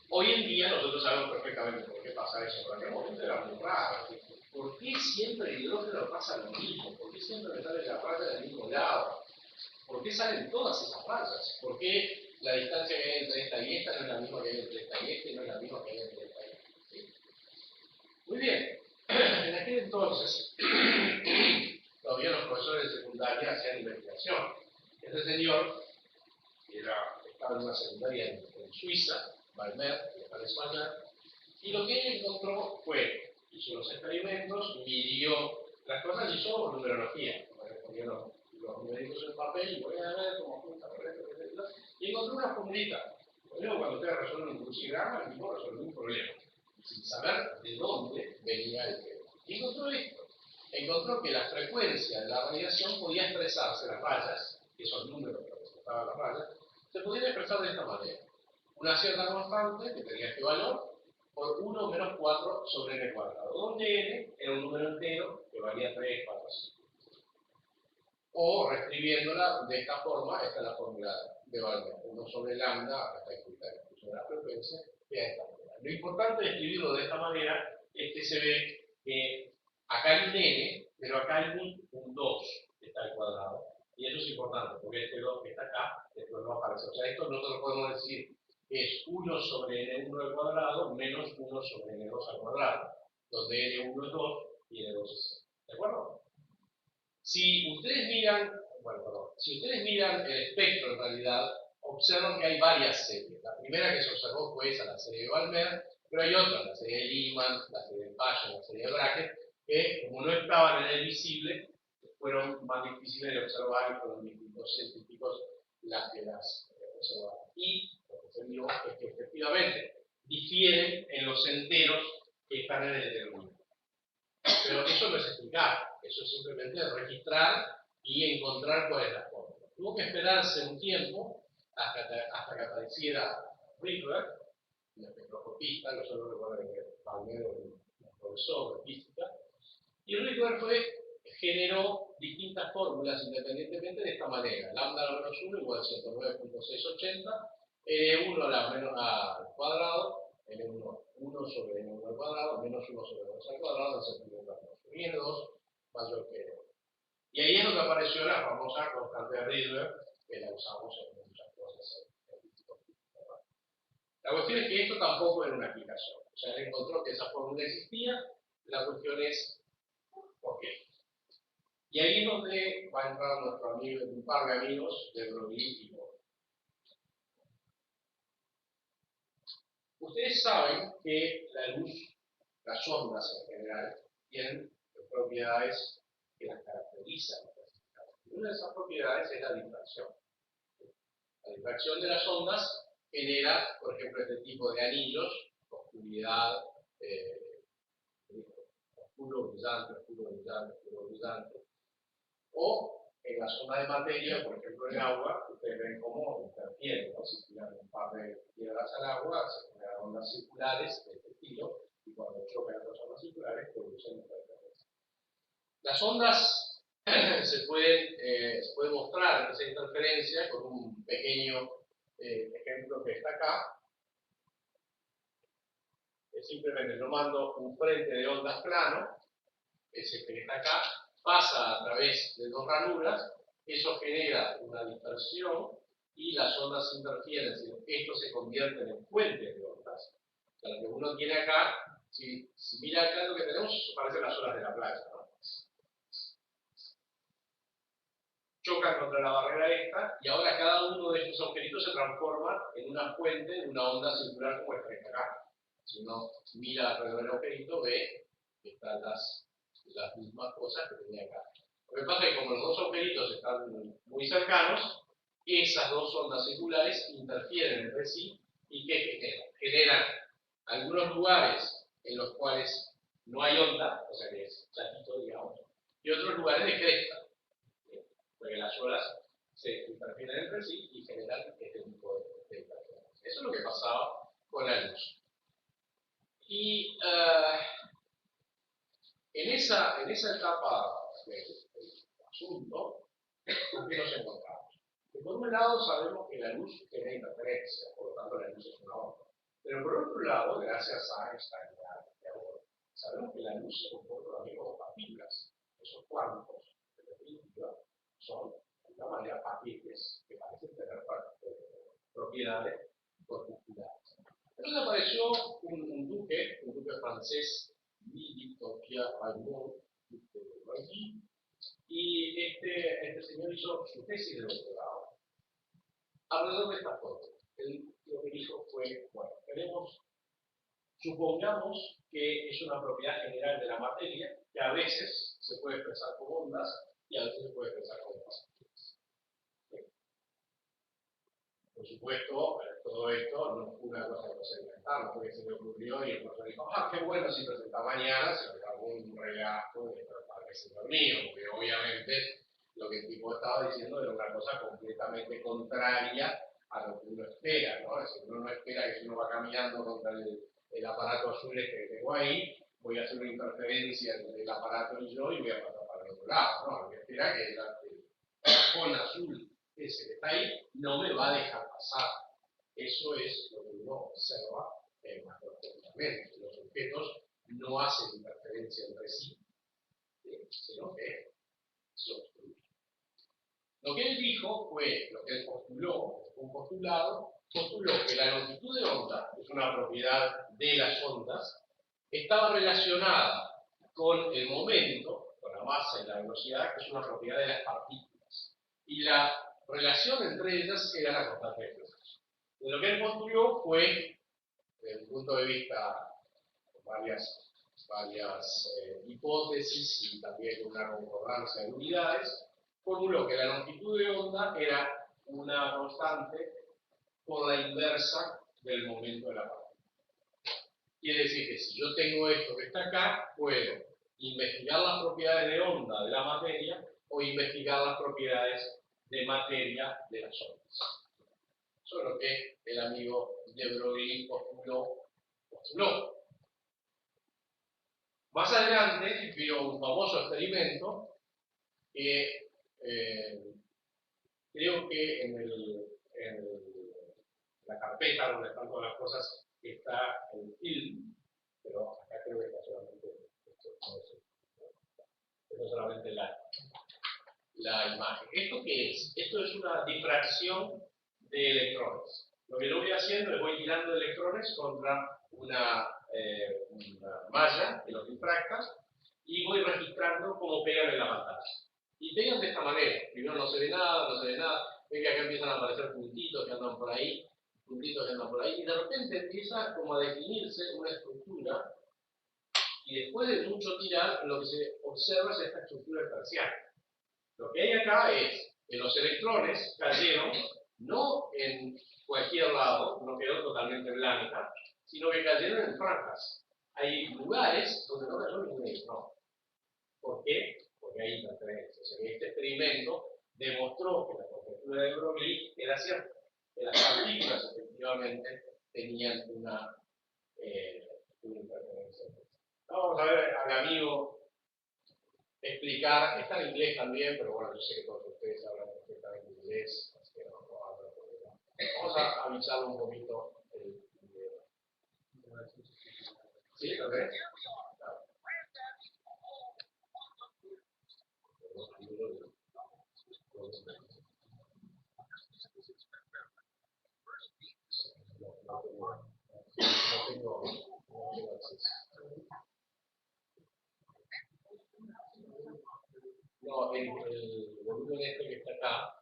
Hoy en día nosotros sabemos perfectamente por qué pasa eso, pero en aquel momento era muy raro. ¿Por qué siempre el hidrógeno pasa lo mismo? ¿Por qué siempre me sale la raya del mismo lado? ¿Por qué salen todas esas rayas? ¿Por qué la distancia que hay entre esta y esta no es la misma que hay entre esta y esta y no es la misma que hay entre esta y esta? ¿Sí? Muy bien. En aquel entonces, todavía los profesores de secundaria hacían investigación. Este señor estaba en una secundaria en Suiza, Valmer, en España, y lo que él encontró fue, hizo los experimentos, midió las cosas, hizo numerología, ponía los numeritos en papel y voy a ver cómo apunta por esto, etc. Y encontró una formulita. Luego, cuando ustedes resuelven un crucigrama, el tipo resolvió un problema, sin saber de dónde venía el tema. Y encontró esto. Encontró que la frecuencia de la radiación podía expresarse, las rayas, que esos números que representaban las rayas, se podían expresar de esta manera. Una cierta constante, que tenía este valor, por 1 menos 4 sobre n cuadrado, donde n era un número entero que valía 3, 4, 5. O, reescribiéndola de esta forma, esta es la fórmula de Valmer, 1 sobre lambda, acá está escrita la función de la frecuencia, que es esta manera. Lo importante de escribirlo de esta manera es que se ve que acá hay un n, pero acá hay un 2 que está al cuadrado. Y eso es importante, porque este 2 que está acá, después no aparece. O sea, esto nosotros podemos decir que es 1 sobre n1 al cuadrado menos 1 sobre n2 al cuadrado, donde n1 es 2 y n2 es 0. ¿De acuerdo? Si ustedes miran el espectro en realidad, observan que hay varias series. La primera que se observó fue esa, la serie de Valmer, pero hay otras, la serie de Lyman, la serie de Paschen, la serie de Brackett, que como no estaban en el visible, fueron más difíciles de observar y fueron distintos científicos las que las observaron. Y lo que se vio es que efectivamente difieren en los enteros que están en el determinante. Pero eso no es explicar, eso es simplemente registrar y encontrar cuál es la fórmula. Tuvo que esperarse un tiempo hasta que apareciera Rydberg, un espectroscopista, nosotros recuerden que Valmer era un profesor de física, y Rydberg generó distintas fórmulas independientemente de esta manera. Lambda a la menos 1 igual a 109.680, N1 al cuadrado, N1 1 sobre N1 al cuadrado, menos 1 sobre N2 al cuadrado, en sentido inverso. Y N2 mayor que N1. Y ahí es donde apareció la famosa constante de Rydberg, que la usamos en muchas cosas en física. La cuestión es que esto tampoco era una explicación. O sea, él encontró que esa fórmula existía, la cuestión es ¿por qué? Y ahí es donde va a entrar nuestro amigo, un par de amigos de Broglie y Bohr. Ustedes saben que la luz, las ondas en general, tienen propiedades que las caracterizan. Una de esas propiedades es la difracción. La difracción de las ondas genera, por ejemplo, este tipo de anillos, oscuridad, oscuro, brillante, oscuro, brillante, oscuro, brillante. O en las ondas de materia, por ejemplo en agua, ustedes ven cómo interfieren, ¿no? Si tiran un par de piedras al agua, se generan ondas circulares de este estilo, y cuando chocan las ondas circulares, producen interferencia. Las ondas se puede mostrar esa interferencia con un pequeño ejemplo que está acá. Es simplemente yo mando un frente de ondas plano, ese que está acá, pasa a través de dos ranuras, eso genera una dispersión y las ondas interfieren, es decir, esto se convierte en fuentes de ondas. O sea, lo que uno tiene acá, si mira acá lo que tenemos, parecen las olas de la playa, ¿no? Chocan contra la barrera esta y ahora cada uno de estos agujeritos se transforma en una fuente, en una onda circular como esta que está acá. Si uno mira alrededor del agujerito, ve que están las mismas cosas que tenía acá. Lo que pasa es que como los dos agujeritos están muy cercanos, esas dos ondas circulares interfieren entre sí y ¿qué generan algunos lugares en los cuales no hay onda, o sea que es chatito, digamos, y otros lugares de cresta, porque las olas se interfieren entre sí y generan este tipo de interferencias. Eso es lo que pasaba con la luz. Y en esa etapa del asunto, ¿con qué nos encontramos? Que por un lado sabemos que la luz genera interferencia, por lo tanto la luz es una onda. Pero por otro lado, gracias a Einstein y a Bohr, sabemos que la luz se comporta también como partículas. Esos cuantos, en definitiva, son alguna manera, paquetes que parecen tener propiedades particulares. Entonces apareció un duque francés, Louis-Victor Raymond, duque de Loisy, y este señor hizo su tesis de doctorado alrededor de esta forma. Él lo que dijo fue, bueno, supongamos que es una propiedad general de la materia, que a veces se puede expresar como ondas y a veces se puede expresar como partículas. Por supuesto, todo esto no fue una cosa que se inventaron, porque se le ocurrió y el profesor dijo, qué bueno si presenta mañana, se le da un relajo para que se dormía, porque obviamente lo que el tipo estaba diciendo era una cosa completamente contraria a lo que uno espera, ¿no? Es decir, uno no espera que si uno va caminando contra el aparato azul que tengo ahí, voy a hacer una interferencia entre el aparato y yo y voy a pasar para el otro lado, ¿no? Lo que espera que el cajón azul ese que está ahí no me va a dejar pasar. Eso es lo que uno observa más profundamente. Los objetos no hacen interferencia entre sí, sino que se obstruyen. Lo que él dijo fue, lo que él postuló, un postulado, postuló que la longitud de onda, que es una propiedad de las ondas, estaba relacionada con el momento, con la masa y la velocidad, que es una propiedad de las partículas. Y la relación entre ellas era la constante de flujo. Lo que él postuló fue, desde un punto de vista con varias hipótesis y también una concordancia de unidades, formuló que la longitud de onda era una constante por la inversa del momento de la partícula. Quiere decir que si yo tengo esto que está acá, puedo investigar las propiedades de onda de la materia o investigar las propiedades de materia de las ondas. Eso es lo que el amigo de Broglie postuló. Más adelante vio un famoso experimento que creo que en la carpeta donde están todas las cosas está el film, pero acá creo que está solamente esto es solamente la imagen. ¿Esto qué es? Esto es una difracción de electrones. Lo que yo voy haciendo es voy tirando electrones contra una malla que los difracta y voy registrando cómo pegan en la pantalla. Y pegan de esta manera. Primero no se ve nada, ven que acá empiezan a aparecer puntitos que andan por ahí, y de repente empieza como a definirse una estructura, y después de mucho tirar, lo que se observa es esta estructura parcial. Lo que hay acá es que los electrones cayeron no en cualquier lado, no quedó totalmente blanca, sino que cayeron en franjas. Hay lugares donde no cayó ningún electrón. ¿Por qué? Porque hay interferencia. O sea, que este experimento demostró que la conjetura de Broglie era cierta, que las partículas efectivamente tenían una interferencia. Vamos a ver al amigo explicar, está en inglés también, pero bueno, yo sé que todos ustedes hablan perfectamente inglés, así que no hablo problema. Vamos a avisarlo un poquito el video. ¿Sí? ¿Lo ves? No tengo acceso. No, el volumen este que está acá,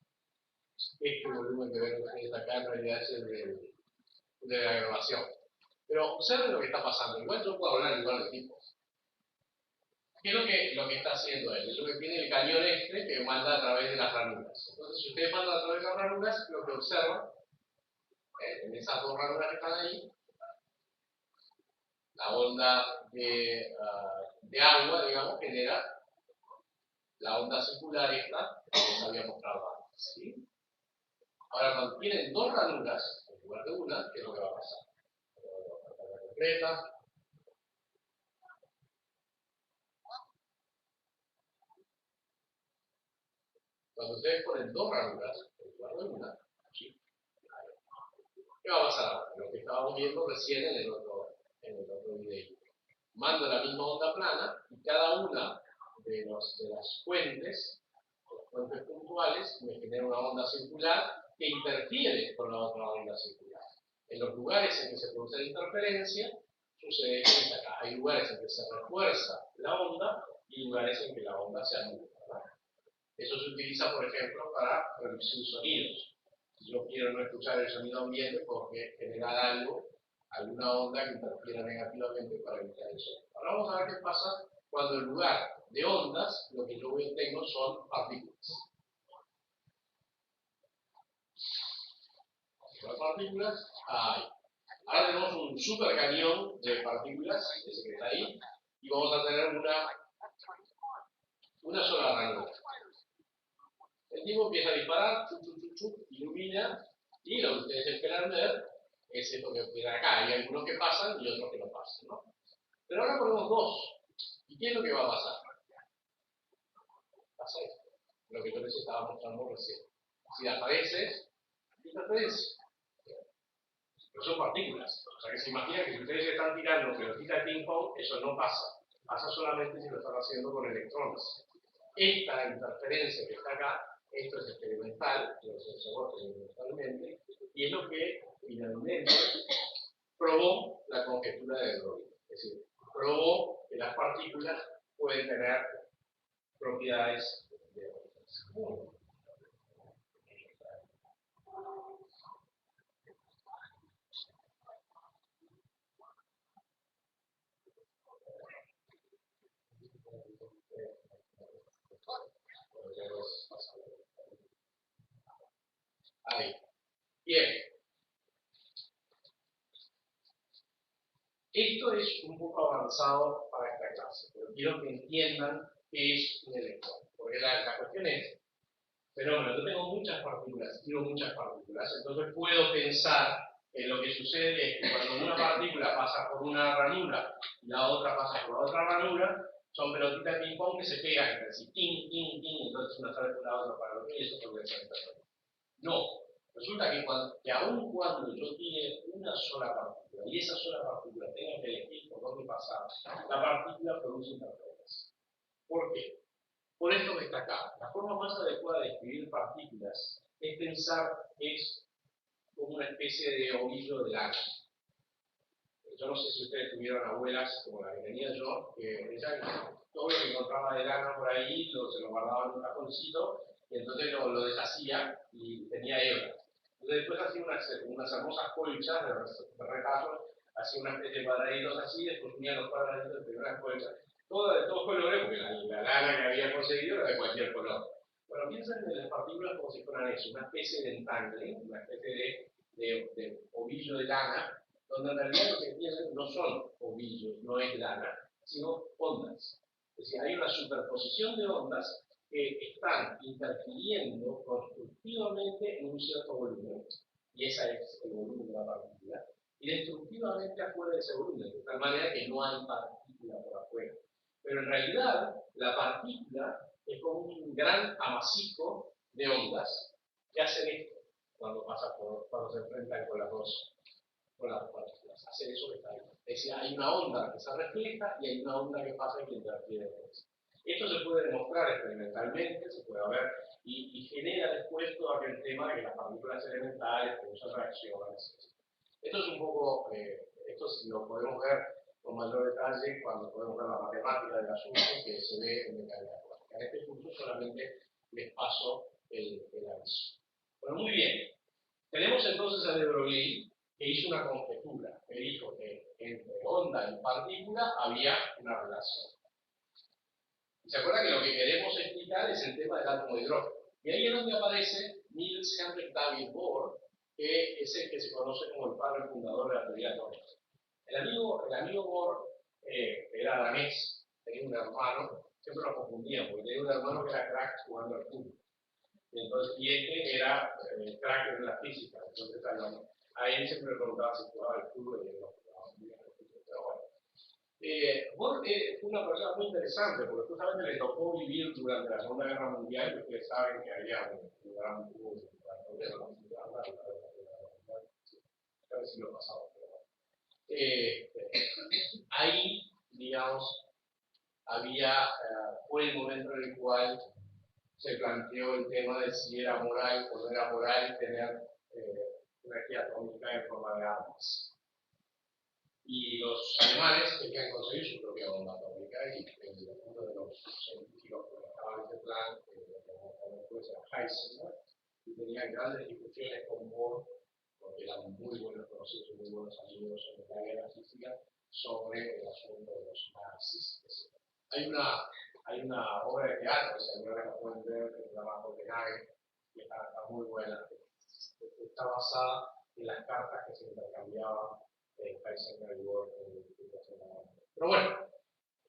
este volumen que ven ustedes acá en realidad es el de la grabación. Pero observen lo que está pasando. Igual yo puedo hablar igual de tipos. ¿Qué es lo que está haciendo él? Es lo que tiene el cañón este que manda a través de las ranuras. Entonces, si ustedes mandan a través de las ranuras, lo que observan, en esas dos ranuras que están ahí, la onda de agua, digamos, genera la onda circular esta que les había mostrado antes. ¿Sí? Ahora, cuando tienen dos ranuras, en lugar de una, ¿qué es lo que va a pasar? La concreta. Cuando ustedes ponen dos ranuras, en lugar de una, ¿sí? ¿Qué va a pasar ahora? Lo que estábamos viendo recién en el otro video. Mando la misma onda plana y cada una de las fuentes, fuentes puntuales, me genera una onda circular que interfiere con la otra onda circular. En los lugares en que se produce la interferencia, sucede esto que está acá. Hay lugares en que se refuerza la onda y lugares en que la onda se anula. Eso se utiliza, por ejemplo, para reducir sonidos. Si yo quiero no escuchar el sonido ambiente porque generar algo, alguna onda que interfiera negativamente para evitar el sonido. Ahora vamos a ver qué pasa cuando en lugar de ondas, lo que yo tengo son partículas. Las partículas hay. Ahora tenemos un super cañón de partículas, ese que está ahí, y vamos a tener una sola ranura. El tipo empieza a disparar, ilumina, y lo que ustedes esperan ver es esto que queda acá. Hay algunos que pasan y otros que no pasan, ¿no? Pero ahora ponemos dos. ¿Y qué es lo que va a pasar? Pasa esto, lo que yo les estaba mostrando recién. Si aparece, interferencia. Pero son partículas. O sea que se imagina que si ustedes están tirando pelotita de ping-pong, eso no pasa. Pasa solamente si lo están haciendo con electrones. Esta interferencia que está acá, esto es experimental, lo se observó experimentalmente, y es lo que finalmente probó la conjetura de Broglie. Es decir, probó que las partículas pueden tener propiedades de ondas. Ahí. Bien. Esto es un poco avanzado para esta clase, pero quiero que entiendan qué es un electrón. Porque la cuestión es, fenómeno, yo tengo muchas partículas, tiro muchas partículas, entonces puedo pensar que lo que sucede es que cuando una partícula pasa por una ranura y la otra pasa por la otra ranura, son pelotitas de ping-pong que se pegan entre sí, ting, ting, ting, entonces una sale por la otra para lo que y eso puede ser interferencia. No, resulta que aun cuando yo tire una sola partícula y esa sola partícula tenga que elegir por dónde pasar, la partícula produce interferencia. ¿Por qué? Por esto que está acá. La forma más adecuada de escribir partículas es pensar que es como una especie de ovillo de lana. Yo no sé si ustedes tuvieron abuelas como la que tenía yo, que ella todo lo que encontraba de lana por ahí se lo guardaba en un cajoncito y entonces lo deshacía y tenía hebra. Entonces después hacía unas hermosas colchas de retallos, hacía una especie de cuadraditos así, después unía los cuadraditos de primeras colchas, de todos colores, porque la lana que había conseguido era de cualquier color. Bueno, piensen en las partículas como si fueran eso, una especie de entangle, una especie de ovillo de lana, donde en realidad lo que tienen no son ovillos, no es lana, sino ondas. Es decir, hay una superposición de ondas que están interfiriendo constructivamente en un cierto volumen, y ese es el volumen de la partícula, y destructivamente afuera de ese volumen, de tal manera que no hay partícula por afuera. Pero en realidad, la partícula es como un gran amasijo de ondas que hacen esto cuando se enfrentan con las dos partículas. Hacen eso que está ahí. Es decir, hay una onda que se refleja y hay una onda que pasa y que interfiere con eso. Esto se puede demostrar experimentalmente, se puede ver, y genera después todo aquel tema de que las partículas elementales producen reacciones. Esto es un poco, esto lo podemos ver con mayor detalle cuando podemos ver la matemática del asunto que se ve en mecánica cuántica. En este curso solamente les paso el aviso. Bueno, muy bien. Tenemos entonces a de Broglie, que hizo una conjetura, que dijo que entre onda y partícula había una relación. Y se acuerda que lo que queremos explicar es el tema del átomo de hidrógeno. Y ahí es donde aparece Niels Henrik David Bohr, que es el que se conoce como el padre fundador de la teoría atómica. El amigo Bohr era danés, tenía un hermano, siempre lo confundían, porque tenía un hermano que era crack jugando al fútbol. Y este era crack en la física, entonces a él siempre le preguntaba si jugaba al fútbol y él no jugaba muy bien al fútbol, pero bueno. Bohr fue una persona muy interesante porque justamente le tocó vivir durante la Segunda Guerra Mundial, y ustedes saben que había un gran problema, a ver si lo pasamos, pero bueno. Ahí, digamos, fue el momento en el cual se planteó el tema de si era moral o no era moral tener energía atómica en forma de armas. Y los alemanes querían conseguir su propia bomba atómica y uno de los científicos que estaban en ese plan, después era Heisenberg, y tenían grandes discusiones con Bohr, porque eran muy buenos conocidos y muy buenos amigos en la guerra física, sobre el asunto de los nazis, etc. Hay una obra de teatro, si alguna vez la pueden ver, que se llama Oppenheimer, que está muy buena, está basada en las cartas que se intercambiaban Heisenberg y Bohr en el Pero bueno,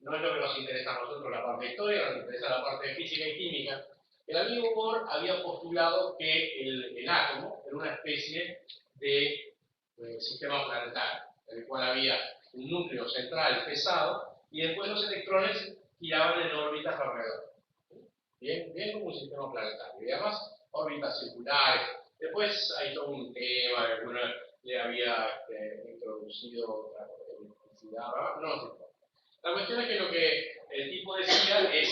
no es lo que nos interesa a nosotros la parte de historia, nos interesa la parte de física y química. El amigo Bohr había postulado que el átomo era una especie de sistema planetario, en el cual había un núcleo central pesado y después los electrones giraban en órbitas alrededor. Bien como un sistema planetario. Y además, órbitas circulares. Después hay todo un tema, alguno le había introducido otra electricidad, no nos importa. La cuestión es que lo que el tipo decía es,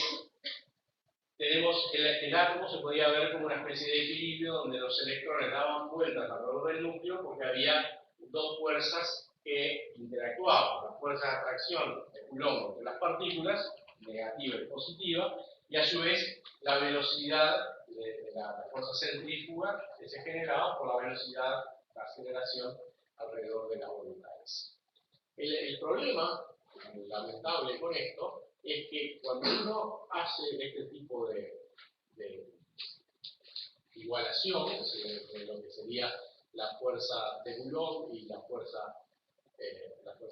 tenemos el átomo se podía ver como una especie de equilibrio donde los electrones daban vueltas alrededor del núcleo porque había dos fuerzas que interactuaban, la fuerza de atracción de Coulomb entre las partículas, negativa y positiva, y a su vez la velocidad de la fuerza centrífuga que se generaba por la velocidad de aceleración alrededor de las voluntades. El problema lamentable con esto es que cuando uno hace este tipo de igualación, de lo que sería la fuerza de Coulomb y la fuerza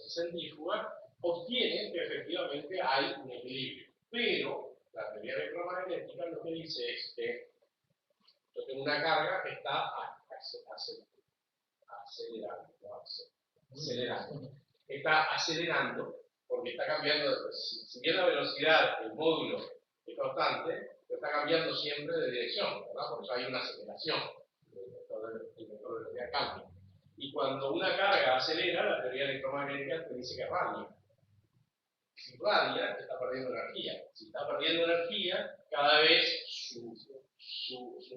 centrífuga, obtiene que efectivamente hay un equilibrio. Pero la teoría electromagnética lo que dice es que yo tengo una carga que está acelerando. Está acelerando porque está cambiando, si bien la velocidad del módulo es constante, pero está cambiando siempre de dirección, ¿verdad? Por eso hay una aceleración, el vector de velocidad cambia. Y cuando una carga acelera, la teoría electromagnética te dice que radia. Si radia, está perdiendo energía. Si está perdiendo energía, cada vez su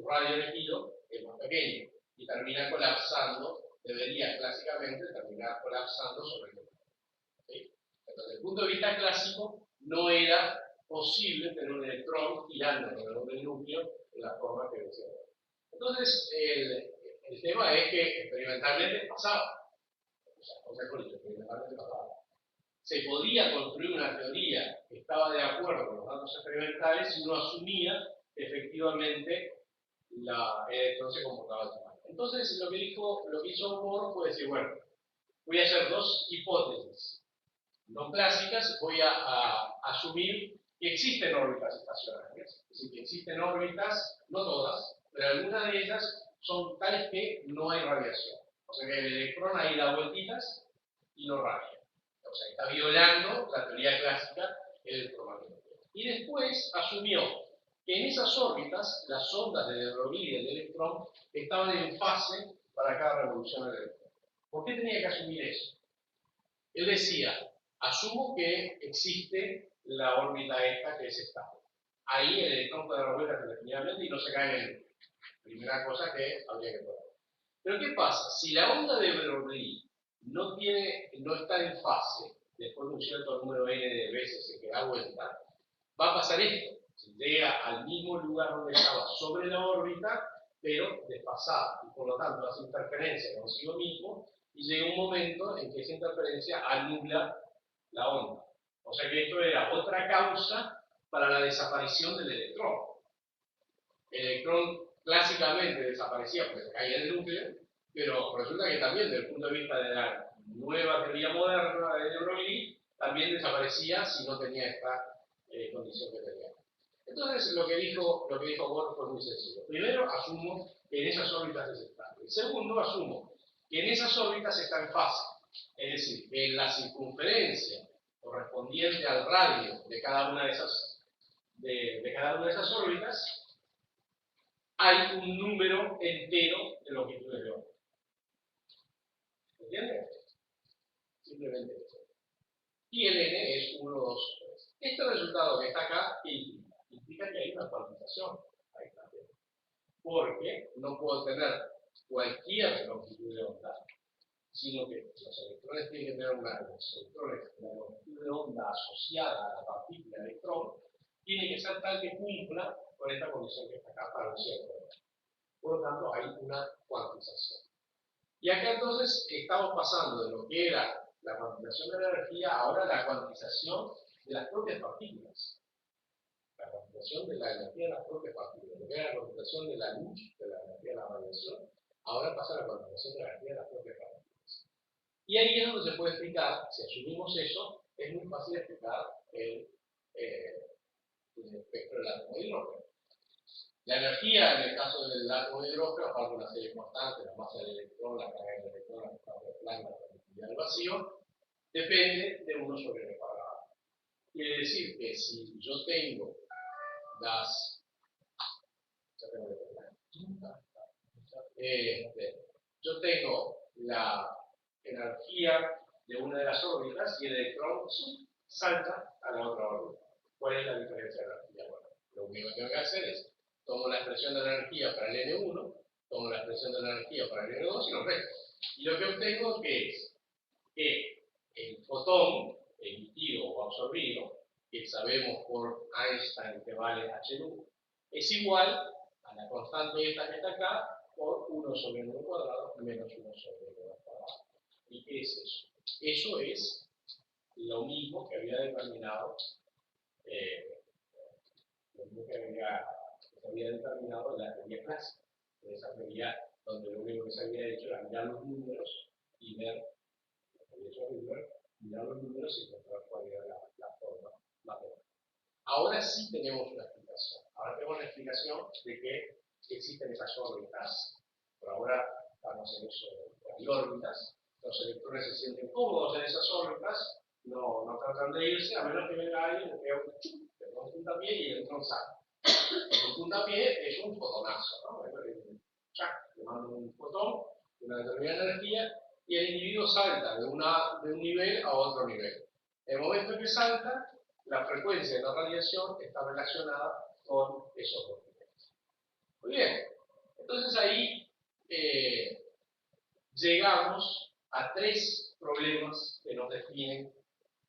radio de giro es más pequeño y termina colapsando, debería clásicamente terminar colapsando sobre el núcleo. ¿Sí? Entonces, desde el punto de vista clásico, no era posible tener un electrón girando alrededor del núcleo de la forma que decía. Entonces, el tema es que experimentalmente pasaba. O sea, experimentalmente pasaba. Se podía construir una teoría que estaba de acuerdo con los datos experimentales si uno asumía que efectivamente el electrón se comportaba de esta manera. Entonces, lo que hizo Bohr fue decir, bueno, voy a hacer dos hipótesis no clásicas, voy a asumir que existen órbitas estacionarias, es decir, que existen órbitas, no todas, pero algunas de ellas son tales que no hay radiación. O sea que el electrón ahí da vueltitas y no radia. O sea, está violando la teoría clásica electromagnética. Y después asumió que en esas órbitas, las ondas de De Broglie del electrón estaban en fase para cada revolución del electrón. ¿Por qué tenía que asumir eso? Él decía, asumo que existe la órbita esta que es estable. Ahí el electrón puede dar vueltas indefinidamente y no se cae en el núcleo. Primera cosa que habría que probar. Pero ¿qué pasa? Si la onda de Broglie no está en fase, después de un cierto número n de veces en que da vuelta, va a pasar esto. Si llega al mismo lugar donde estaba sobre la órbita, pero desfasada, y por lo tanto hace interferencia consigo mismo, y llega un momento en que esa interferencia anula la onda. O sea que esto era otra causa para la desaparición del electrón. El electrón clásicamente desaparecía porque se caía en el núcleo, pero resulta que también desde el punto de vista de la nueva teoría moderna de De Broglie, también desaparecía si no tenía esta condición que tenía. Entonces lo que dijo Bohr fue muy sencillo. Primero, asumo que en esas órbitas es estable. Segundo, asumo que en esas órbitas está en fase. Es decir, que en la circunferencia correspondiente al radio de cada una de esas órbitas hay un número entero de longitudes de onda. ¿Entiendes? Simplemente eso. Y el n es 1, 2, 3. Este resultado que está acá implica que hay una cuantización. porque no puedo tener cualquier longitud de onda, sino que los electrones tienen que tener una longitud de onda asociada a la partícula electrón, tiene que ser tal que cumpla con esta condición que está acá para un cierto orden. Por lo tanto, hay una cuantización. Y acá entonces estamos pasando de lo que era la cuantización de la energía ahora a la cuantización de las propias partículas. La cuantización de la energía de las propias partículas. Lo que era la cuantización de la luz, de la energía de la radiación, ahora pasa a la cuantización de la energía de las propias partículas. Y ahí es donde se puede explicar, si asumimos eso, es muy fácil explicar el espectro del átomo de hidrógeno. La energía, en el caso del átomo de hidrógeno, aparte de una serie de constantes, la masa del electrón, la carga del electrón, la constante de Planck, la permitividad del vacío, depende de 1 sobre m cuadrado. Quiere decir que si yo tengo yo tengo la energía de una de las órbitas y el electrón salta a la otra órbita. ¿Cuál es la diferencia de energía? Bueno, lo único que tengo que hacer es tomo la expresión de la energía para el N1, tomo la expresión de la energía para el N2 y lo resto. Y lo que obtengo es que el fotón emitido o absorbido, que sabemos por Einstein que vale h-nu, es igual a la constante esta que está acá por 1 sobre m cuadrado menos 1 sobre m cuadrado. ¿Y qué es eso? Eso es lo mismo que había determinado en la teoría clásica, en esa teoría donde lo único que se había hecho era mirar los números y ver, mirar los números y encontrar cuál era la forma matemática. Ahora sí tenemos una explicación. Ahora tenemos la explicación de que existen esas órbitas. Por ahora estamos en eso, hay órbitas. Los electrones se sienten cómodos en esas órbitas, no tratan de irse, a menos que venga alguien que pega un puntapié y el electrón sale. Un puntapié es un fotonazo, ¿no? Le mando un fotón de una determinada energía y el individuo salta de un nivel a otro nivel. En el momento en que salta, la frecuencia de la radiación está relacionada con esos dos niveles. Muy bien, entonces ahí llegamos a 3 problemas que nos definen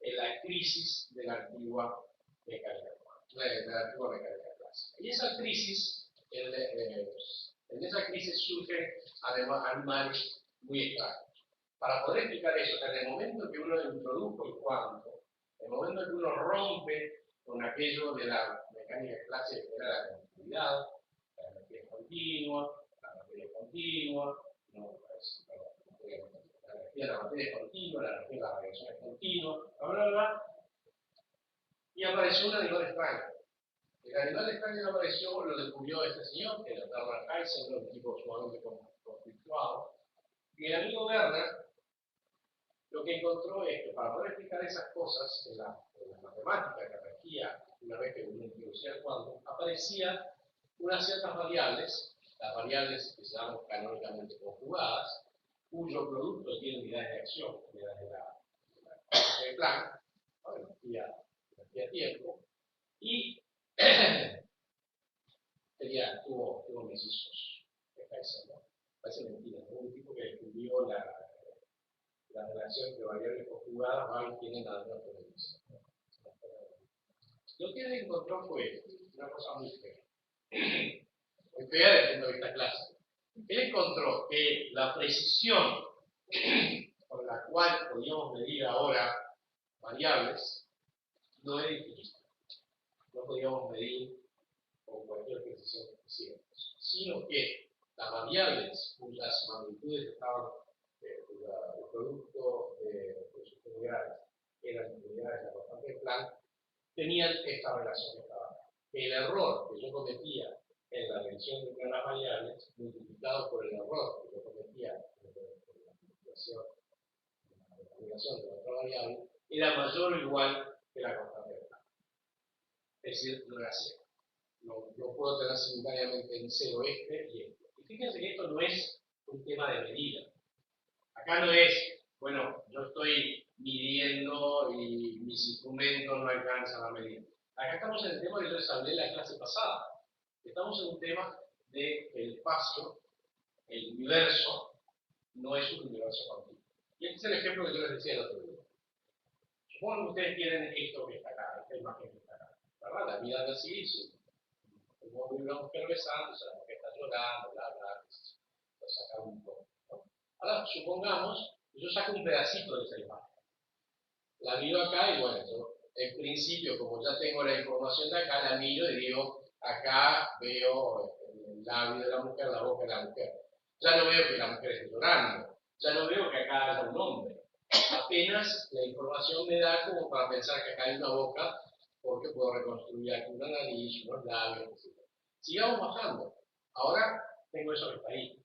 en la crisis de la antigua mecánica clásica. Y esa crisis, en esa crisis surgen además animales muy extraños. Para poder explicar eso, en el momento en que uno introdujo el cuánto, en el momento en que uno rompe con aquello de la mecánica clásica que era la continuidad, la energía continua, la materia continua, la energía de la materia es continua, la energía de la radiación es continua, bla, bla, bla, y apareció un animal extraño. El animal extraño apareció, lo descubrió este señor, que era Bernard Heisenberg, un tipo sumamente conflictuado. Y el amigo Werner lo que encontró es que para poder explicar esas cosas en la matemática que regía una vez que uno introducía el cuánto, aparecían unas ciertas variables, las variables que se llaman canónicamente conjugadas, cuyo producto tiene unidades de acción, unidades de Planck, energía-tiempo, y tuvo mellizos de Heisenberg. Parece mentira, ¿no? Un tipo que descubrió la relación entre variables conjugadas van tienen alguna televisión. Lo que él encontró fue una cosa muy fea desde el punto de vista clásico. Él encontró que la precisión con la cual podíamos medir ahora variables no era infinita. No podíamos medir con cualquier precisión que quisiéramos, sino que las variables cuyas magnitudes estaban el producto de sus unidades eran unidades de la constante de Planck, tenían esta relación que estaba acá. El error que yo cometía en la revisión de las variables, multiplicado por el error que yo cometía en la determinación de la otra variable, era mayor o igual que la constante de Planck. Es decir, no era cero. No puedo tener simultáneamente en cero este y este. Y fíjense que esto no es un tema de medida. Acá no es, bueno, yo estoy midiendo y mis instrumentos no alcanzan a medir. Acá estamos en el tema que yo les hablé en la clase pasada. Estamos en un tema de que el espacio, el universo, no es un universo continuo. Y este es el ejemplo que yo les decía el otro día. Supongo que ustedes tienen esto que está acá, esta imagen que está acá, ¿verdad? La vida de así, sí. Como una mujer besándose, la mujer está llorando, bla, bla, lo saca un poco, ¿no? Ahora, supongamos que yo saco un pedacito de esa imagen. La miro acá y bueno, yo en principio, como ya tengo la información de acá, la miro y digo, acá veo el labio de la mujer, la boca de la mujer. Ya no veo que la mujer esté llorando, ya no veo que acá haya un hombre. Apenas la información me da como para pensar que acá hay una boca, porque puedo reconstruir aquí una nariz, unos labios, etc. Sigamos bajando. Ahora tengo eso que está ahí.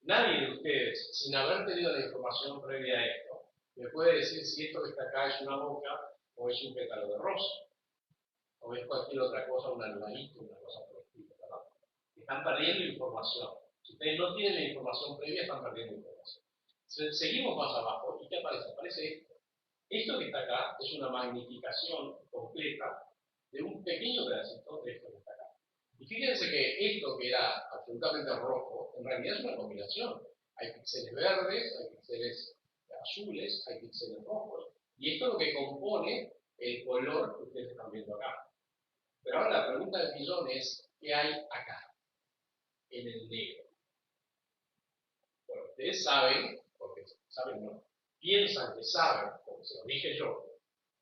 Nadie de ustedes, sin haber tenido la información previa a esto, me puede decir si esto que está acá es una boca o es un pétalo de rosa, o es cualquier otra cosa, un animalito, una cosa por el estilo, ¿verdad? Están perdiendo información. Si ustedes no tienen la información previa, están perdiendo información. Seguimos más abajo, ¿y qué aparece? Aparece esto. Esto que está acá es una magnificación completa de un pequeño pedacito de esto que está acá. Y fíjense que esto que era absolutamente rojo, en realidad es una combinación. Hay píxeles verdes, hay píxeles azules, hay píxeles rojos, y esto es lo que compone el color que ustedes están viendo acá. Pero ahora la pregunta del millón es, ¿qué hay acá? En el negro. Bueno, ustedes saben, porque saben no, piensan que saben, porque se lo dije yo,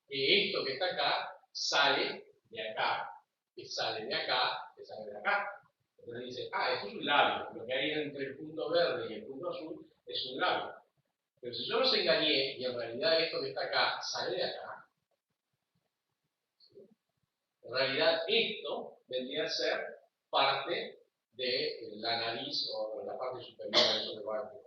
que esto que está acá sale de acá, que sale de acá, que sale de acá. Entonces dice, esto es un labio, lo que hay entre el punto verde y el punto azul es un labio. Pero si yo los engañé y en realidad esto que está acá sale de acá, ¿sí? En realidad esto vendría a ser parte de la nariz o la parte superior de eso de barco.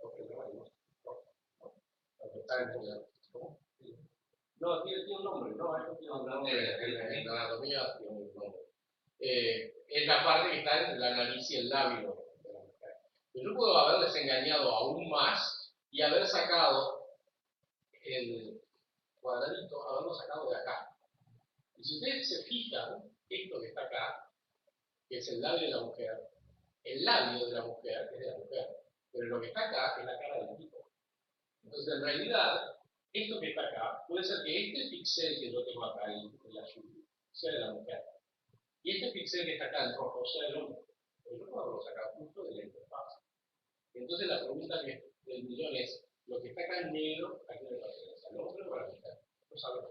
No, tiene un nombre, no, esto tiene un nombre, en la anatomía tiene un nombre. Es la parte que está entre la nariz y el labio de la mujer. Pero yo puedo haberles engañado aún más y haber sacado el cuadradito, haberlo sacado de acá. Y si ustedes se fijan, esto que está acá, que es el labio de la mujer, el labio de la mujer es de la mujer, pero lo que está acá es la cara del tipo. Entonces, en realidad, esto que está acá, puede ser que este píxel que yo tengo acá, el azul, sea de la mujer. Y este píxel que está acá, el rojo, sea del hombre. Pero yo puedo haberlo sacado justo de la interfaz. Entonces, la pregunta del millón es, lo que está acá en negro, ¿a quién le pertenece? ¿Al hombre o a la mujer? No sabemos.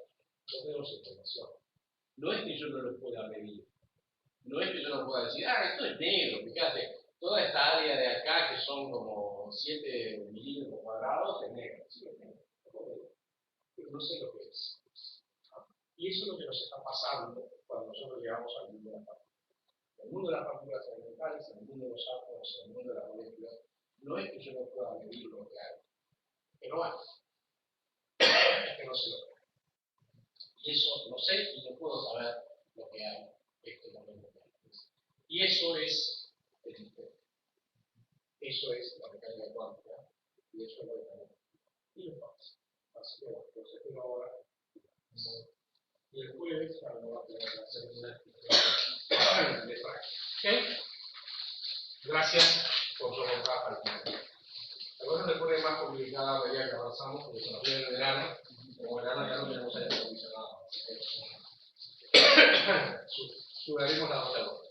No tenemos información. No es que yo no lo pueda medir. No es que yo no pueda decir, esto es negro, fíjate, toda esta área de acá, que son como 7 milímetros cuadrados, es negro. Sí, es negro. Pero no sé lo que es. Y eso es lo que nos está pasando cuando nosotros llegamos al mundo de las partículas. En el mundo de las partículas elementales, en el mundo de los átomos, en el mundo de las moléculas, no es que yo no pueda medir lo que hay. Que no hay. Es que no sé lo que hay. Y eso no sé y no puedo saber lo que hay en este momento. Y eso es el misterio. Eso es la mecánica cuántica y eso es lo que tenemos. Y lo pasa. Así que bueno, entonces espero ahora. Y el jueves vamos a tener la segunda de práctica. Gracias por soportar al final. La cosa se pone más complicada a medida que avanzamos porque se nos viene el verano. Como verano ya no tenemos aire acondicionado. Sudaremos la otra cosa.